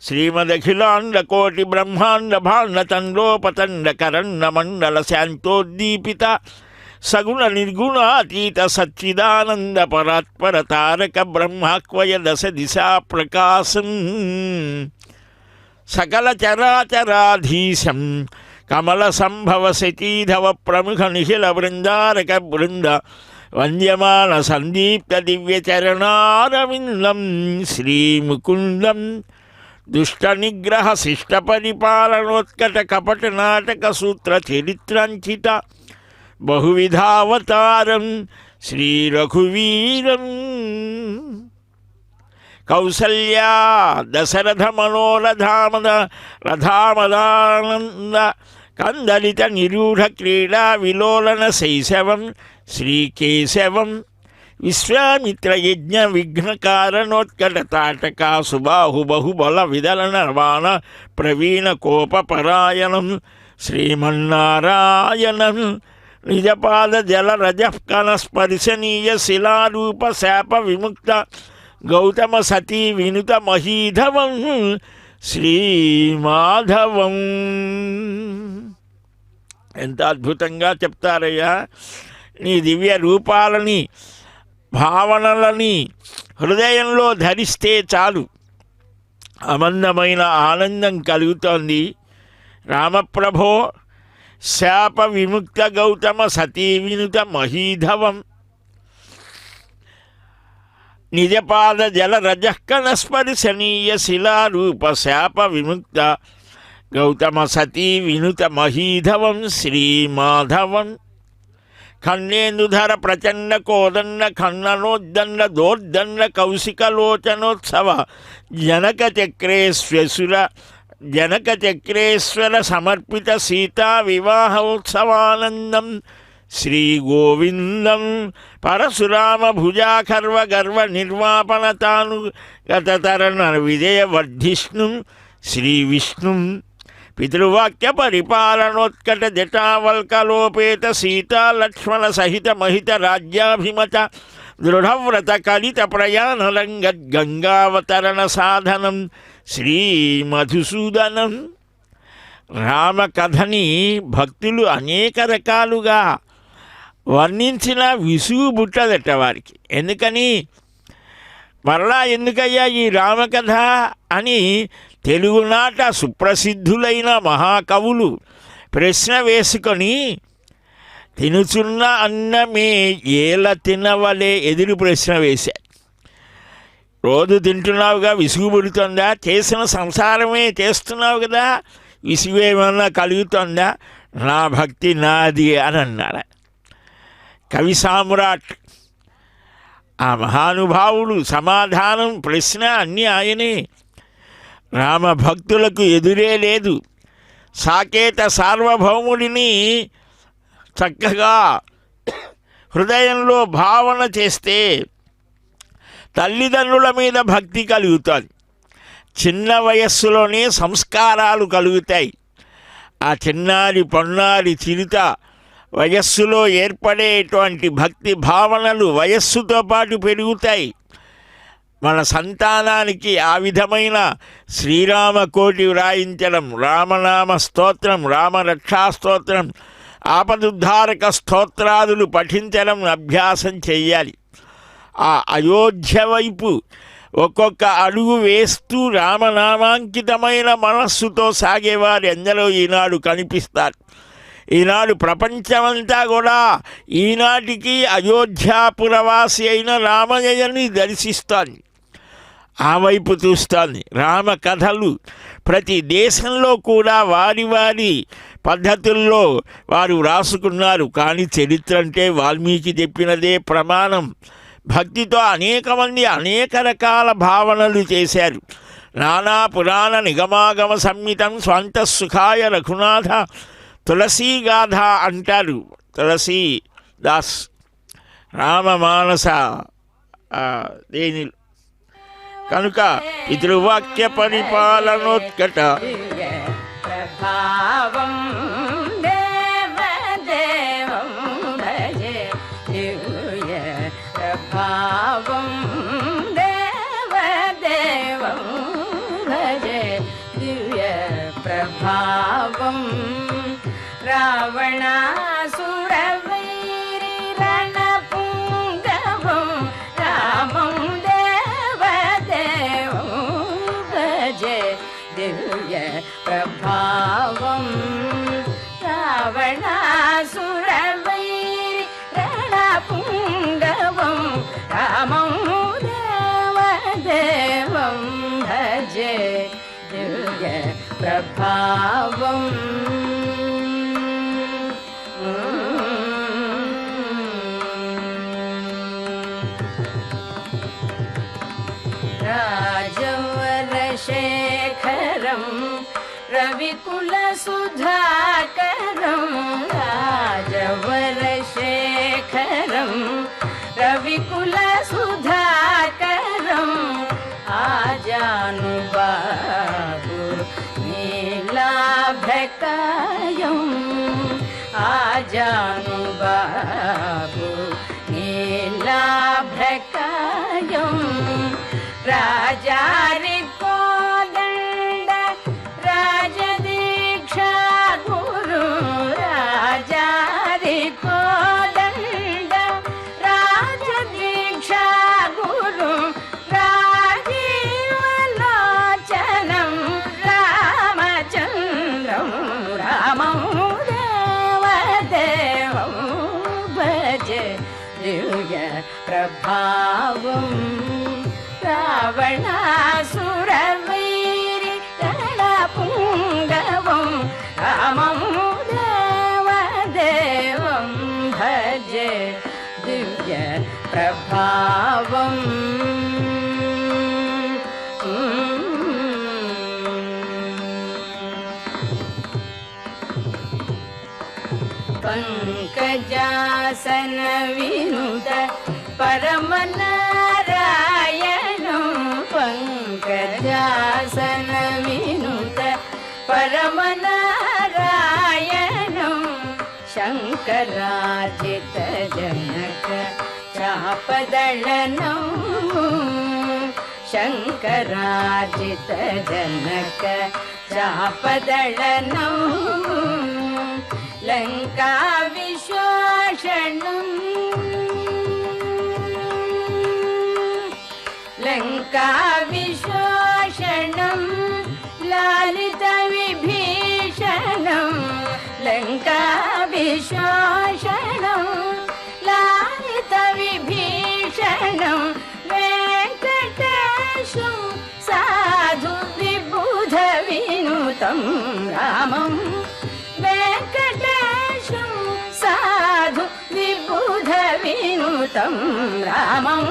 Speaker 2: శ్రీమదఖిలాండ కోటి బ్రహ్మాండ భాండ తండోపతండ కరణ మండల శాంతోద్దీపిత సగుణ నిర్గుణాతీత సచ్చిదానంద పరాత్పర తారక బ్రహ్మాక్వయ దశ దిశా ప్రకాశం సకల చరాచరాధీశం కమల సంభవ శచీధవ ప్రముఖ నిఖిల బృందారక బృంద వంద్యమాన సందీప్త దివ్యచరణారవిందం శ్రీముకుందం దుష్ట నిగ్రహ శిష్ట పరిపాలనోత్కట కపట నాటక సూత్ర చరిత్రంచిత బహువిధావతారం శ్రీ రఘువీరం కౌసల్యా దశరథ మనోరథామద రథామదానంద కందలిత నిరూఢ క్రీడా విలోలన శైశవం శ్రీకేశవం విశ్వామిత్ర యజ్ఞ విఘ్న కారణోత్కట తాటకా సుబాహు బహుబల విదలన రవాణ ప్రవీణ కోపపరాయణం శ్రీమన్నారాయణం నిజపాద జల రజకణ స్పర్శనీయ శిలారూప శాప విముక్త గౌతమ సతీ వినుత మహీధవం శ్రీమాధవం. ఎంత అద్భుతంగా చెప్తారయ్యా. నీ దివ్య రూపాలని భావనలని హృదయంలో ధరిస్తే చాలు అమందమైన ఆనందం కలుగుతోంది. రామప్రభో శాప విముక్త గౌతమ సతీ వినుత మహీధవం నిజపాద జల రజకణ స్పర్శనీయ శిలారూప శాప విముక్త గౌతమ సతీ వినుత మహీధవం శ్రీమాధవం ఖండేందుధర ప్రచండ కోదండ ఖండనోద్దండ దోర్దండ కౌశికలోచనోత్సవ జనక చక్రేశ్వర సమర్పిత సీతా వివాహోత్సవానందం శ్రీ గోవిందం పరశురామ భుజాఖర్వ గర్వ నిర్వాపనతాను గతతరణ విజయవర్ధిష్ణుం శ్రీ విష్ణుం పితృవాక్య పరిపాలనోత్కట జటావల్కలోపేత సీతా లక్ష్మణ సహిత మహిత రాజ్యాభిమత దృఢవ్రత కలిత ప్రయాణలంగద్గంగావతరణ సాధనం శ్రీ మధుసూదనం. రామకథని భక్తులు అనేక రకాలుగా వర్ణించిన విసుగు బుట్టదట వారికి. ఎందుకని మరలా ఎందుకయ్యా ఈ రామకథ అని తెలుగునాట సుప్రసిద్ధులైన మహాకవులు ప్రశ్న వేసుకొని తినుచున్న అన్నమే ఏల తినవలే ఎదురు ప్రశ్న వేశారు. రోజు తింటున్నావుగా విసుగు పుడుతుందా? చేసిన సంసారమే చేస్తున్నావు కదా, విసుగు ఏమన్నా కలుగుతుందా? నా భక్తి నాది అని అన్నాడు కవి సామ్రాట్. ఆ మహానుభావుడు సమాధానం ప్రశ్న అన్నీ ఆయనే. రామభక్తులకు ఎదురే లేదు. సాకేత సార్వభౌముడిని చక్కగా హృదయంలో భావన చేస్తే తల్లిదండ్రుల మీద భక్తి కలుగుతుంది. చిన్న వయస్సులోనే సంస్కారాలు కలుగుతాయి. ఆ చిన్నారి పొన్నారి చిరుత వయస్సులో ఏర్పడేటువంటి భక్తి భావనలు వయస్సుతో పాటు పెరుగుతాయి. మన సంతానానికి ఆ విధమైన శ్రీరామ కోటి వ్రాయించడం, రామనామ స్తోత్రం, రామరక్షాస్తోత్రం, ఆపదుద్ధారక స్తోత్రాదులు పఠించడం అభ్యాసం చెయ్యాలి. ఆ అయోధ్య వైపు ఒక్కొక్క అడుగు వేస్తూ రామనామాంకితమైన మనస్సుతో సాగేవారు ఎందరో ఈనాడు కనిపిస్తారు. ఈనాడు ప్రపంచమంతా కూడా ఈనాటికి అయోధ్యాపురవాసి అయిన రామయ్యని దర్శిస్తాను, ఆ వైపు చూస్తాను. రామ కథలు ప్రతి దేశంలో కూడా వారి వారి పద్ధతుల్లో వారు వ్రాసుకున్నారు. కానీ చరిత్ర అంటే వాల్మీకి చెప్పినదే ప్రమాణం. భక్తితో అనేక మంది అనేక రకాల భావనలు చేశారు. నానా పురాణ నిగమాగమ సంహితం స్వంత సుఖాయ రఘునాథ తులసీగాథ అంటారు తులసీదాస్ రామమానస దేని కనుక పితృవాక్య పరిపాలనోత్కట
Speaker 8: ప్రభావం దేవదేవం భజే దివ్య ప్రభావం దేవదేవం భజే దివ్య ప్రభావం రావణాసురవైరి రణపుంగవం రామం దేవదేవం భజే దివ్య ప్రభావం రావణాసురవైరి రణపుంగవం రామం దేవదేవం భజే దివ్య ప్రభావం రాజవరశేఖరం రవికులసుధాకరం రాజవరశేఖరం రవికులసుధాకరం ఆజానుబాహు నీలాభకాయం ఆజానుబాహు నీలాభకాయం రాజారి కోదండ రాజదీక్షా గురు రాజారి కోదండ రాజదీక్షా గురు రాజీవలోచనం రామచంద్రం రామం దేవదేవం భజే దివ్య ప్రభావం రావణాసురవైరి రణపుంగవం రామం దేవదేవం భజే దివ్య ప్రభావం పంకజాసన వినుత పరమనారాయణం పంకజాసన వినుత పరమనారాయణం శంకరాజిత జనక చాపదళనం శంకరాజిత జనక చాపదళనం లంకా విశ్వాషణం లంకా విశ్వాషణం లాలిత విభీషణం లంకా విశ్వాషణం లాలిత విభీషణం వెంకటేశం సాధు విబుధ వినుతం రామం వెంకటేశం సాధు విబుధ వినుతం రామం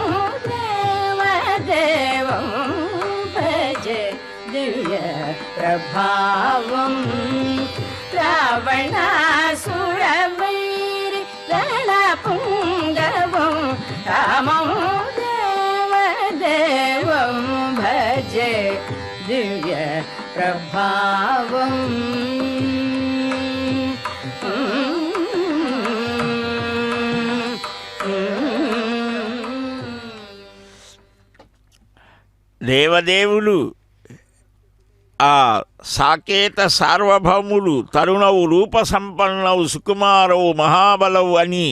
Speaker 8: దేవదేవం భజే దివ్య ప్రభావం రావణాసురవైరి రణపుంగవం రామం దేవదేవం భజే దివ్య ప్రభావం
Speaker 2: దేవదేవులు ఆ సాకేత సార్వభౌములు తరుణవు రూపసంపన్నవు సుకుమారవు మహాబలవు అని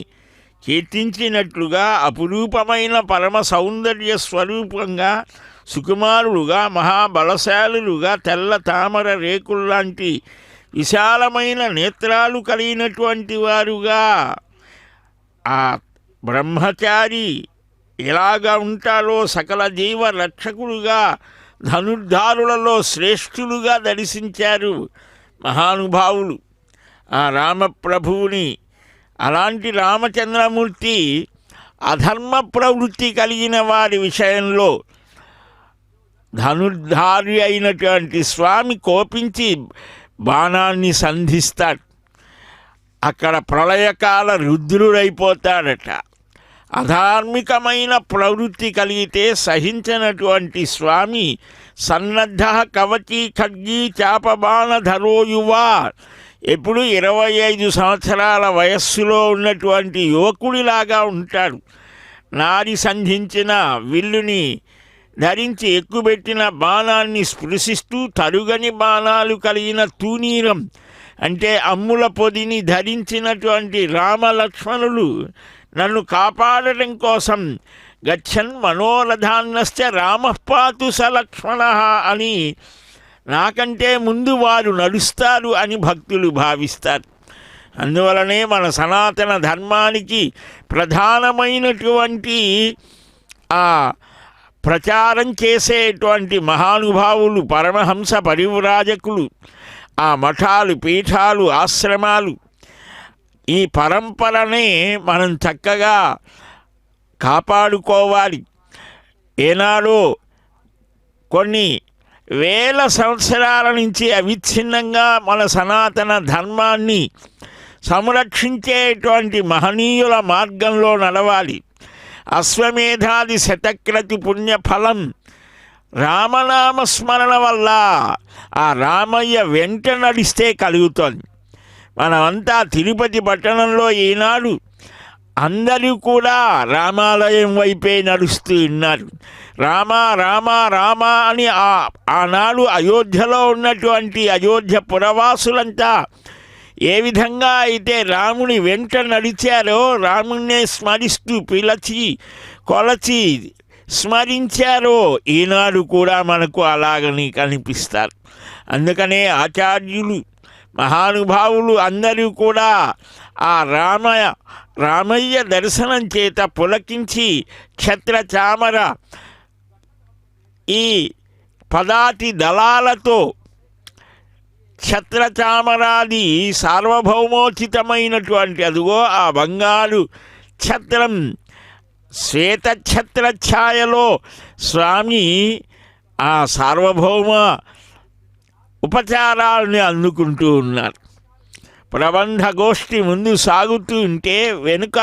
Speaker 2: కీర్తించినట్లుగా అపురూపమైన పరమ సౌందర్య స్వరూపంగా సుకుమారులుగా మహాబలశాలులుగా తెల్ల తామర రేకుల్లాంటి విశాలమైన నేత్రాలు కలిగినటువంటి వారుగా ఆ బ్రహ్మచారి ఎలాగా ఉంటారో సకల జీవ రక్షకులుగా ధనుర్ధారులలో శ్రేష్ఠులుగా దర్శించారు మహానుభావులు ఆ రామప్రభువుని. అలాంటి రామచంద్రమూర్తి అధర్మ ప్రవృత్తి కలిగిన వారి విషయంలో ధనుర్ధారి అయినటువంటి స్వామి కోపించి బాణాన్ని సంధిస్తాడు. అక్కడ ప్రళయకాల రుద్రుడైపోతాడట. అధార్మికమైన ప్రవృత్తి కలిగితే సహించినటువంటి స్వామి సన్నద్ధ కవచి ఖడ్గీ చాపబాణధరో యువా, ఎప్పుడు 25 సంవత్సరాల వయస్సులో ఉన్నటువంటి యువకుడిలాగా ఉంటాడు. నారి సంధించిన విల్లుని ధరించి ఎక్కుబెట్టిన బాణాన్ని స్పృశిస్తూ తరుగని బాణాలు కలిగిన తూనీరం అంటే అమ్ముల పొదిని ధరించినటువంటి రామలక్ష్మణులు నన్ను కాపాడటం కోసం గచ్చన్ మనోరథాన్నశ్చ రామపాతు సలక్ష్మణ అని నాకంటే ముందు వారు నడుస్తారు అని భక్తులు భావిస్తారు. అందువలనే మన సనాతన ధర్మానికి ప్రధానమైనటువంటి ఆ ప్రచారం చేసేటువంటి మహానుభావులు పరమహంస పరివ్రాజకులు, ఆ మఠాలు పీఠాలు ఆశ్రమాలు, ఈ పరంపరనే మనం చక్కగా కాపాడుకోవాలి. ఏనాడో కొన్ని వేల సంవత్సరాల నుంచి అవిచ్ఛిన్నంగా మన సనాతన ధర్మాన్ని సంరక్షించేటువంటి మహనీయుల మార్గంలో నడవాలి. అశ్వమేధాది శతక్రతి పుణ్యఫలం రామనామస్మరణ వల్ల ఆ రామయ్య వెంట నడిస్తే కలుగుతుంది. మనమంతా తిరుపతి పట్టణంలో ఈనాడు అందరూ కూడా రామాలయం వైపే నడుస్తూ ఉన్నారు. రామ రామ రామ అని ఆనాడు అయోధ్యలో ఉన్నటువంటి అయోధ్య పురవాసులంతా ఏ విధంగా అయితే రాముని వెంట నడిచారో, రాముణ్ణే స్మరిస్తూ పిలచి కొలచి స్మరించారో, ఈనాడు కూడా మనకు అలాగని కనిపిస్తారు. అందుకనే ఆచార్యులు మహానుభావులు అందరూ కూడా ఆ రామయ్య దర్శనం చేత పులకించి ఛత్రచామర ఈ పదాతి దళాలతో ఛత్రచామరాది సార్వభౌమోచితమైనటువంటి అదిగో ఆ బంగారు ఛత్రం శ్వేత ఛత్రఛాయలో స్వామి ఆ సార్వభౌమ ఉపచారాలని అందుకుంటూ ఉన్నారు. ప్రబంధ గోష్ఠి ముందు సాగుతూ ఉంటే వెనుక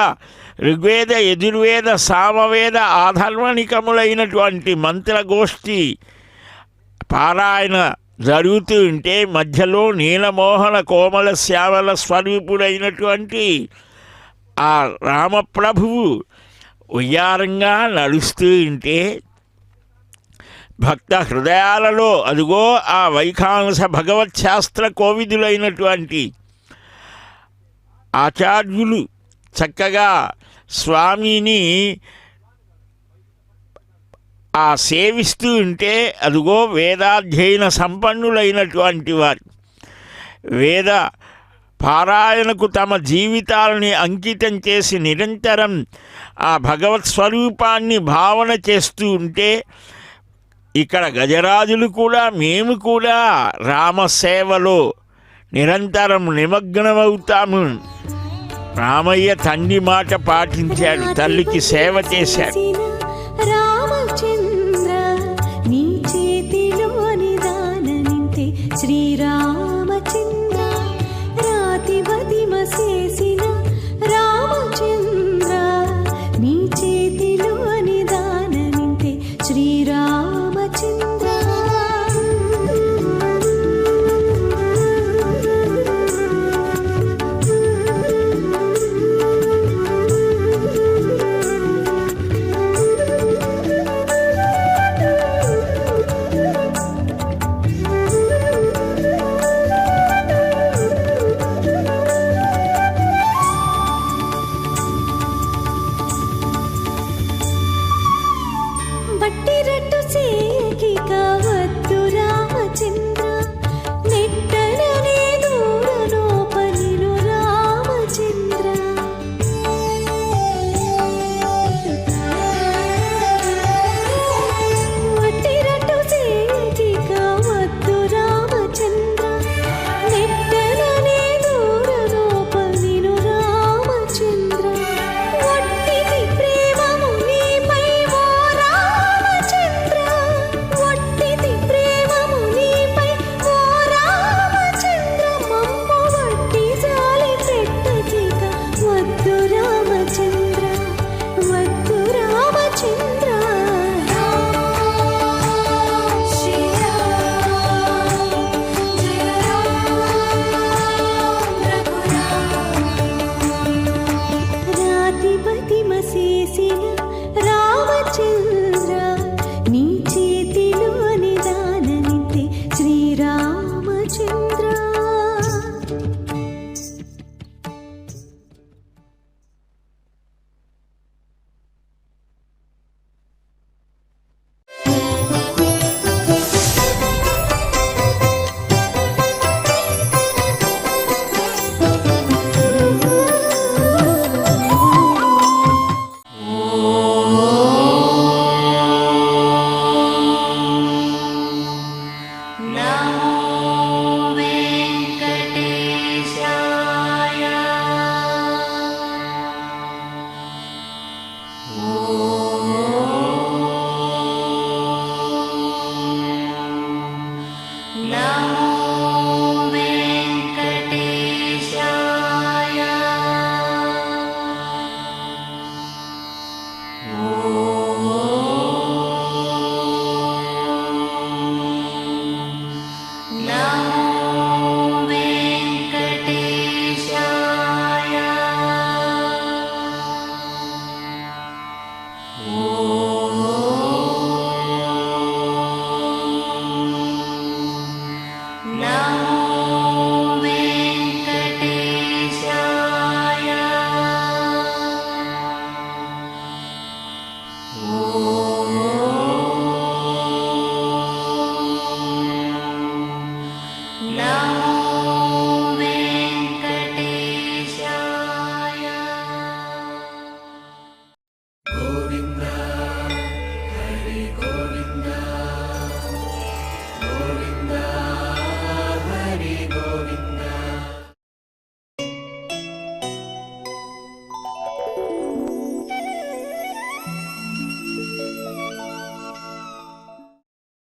Speaker 2: ఋగ్వేద యజుర్వేద సామవేద ఆధర్వణికములైనటువంటి మంత్రగోష్ఠి పారాయణ జరుగుతూ ఉంటే మధ్యలో నీలమోహన కోమల శ్యామల స్వరూపుడైనటువంటి ఆ రామప్రభువు ఉయ్యారంగా నడుస్తూ ఉంటే భక్త హృదయాలలో అదిగో ఆ వైఖానస భగవచ్శాస్త్ర కోవిదులైనటువంటి ఆచార్యులు చక్కగా స్వామిని ఆ సేవిస్తూ ఉంటే అదిగో వేదాధ్యయన సంపన్నులైనటువంటి వారు వేద పారాయణకు తమ జీవితాలని అంకితం చేసి నిరంతరం ఆ భగవత్ స్వరూపాన్ని భావన చేస్తూ ఉంటే ఇక్కడ గజరాజులు కూడా మేము కూడా రామసేవలో నిరంతరం నిమగ్నమవుతాము. రామయ్య తండ్రి మాట పాటించాడు, తల్లికి సేవ చేశాడు.
Speaker 5: రామచంద్ర నీ చేతిలోని దాననింతే శ్రీరామచంద్ర రాతి బతిమ చేసిన రామచంద్ర నీ చేతిలోని దాననింతే శ్రీరామచంద్ర. శ్రీరామచంద్ర
Speaker 3: Namo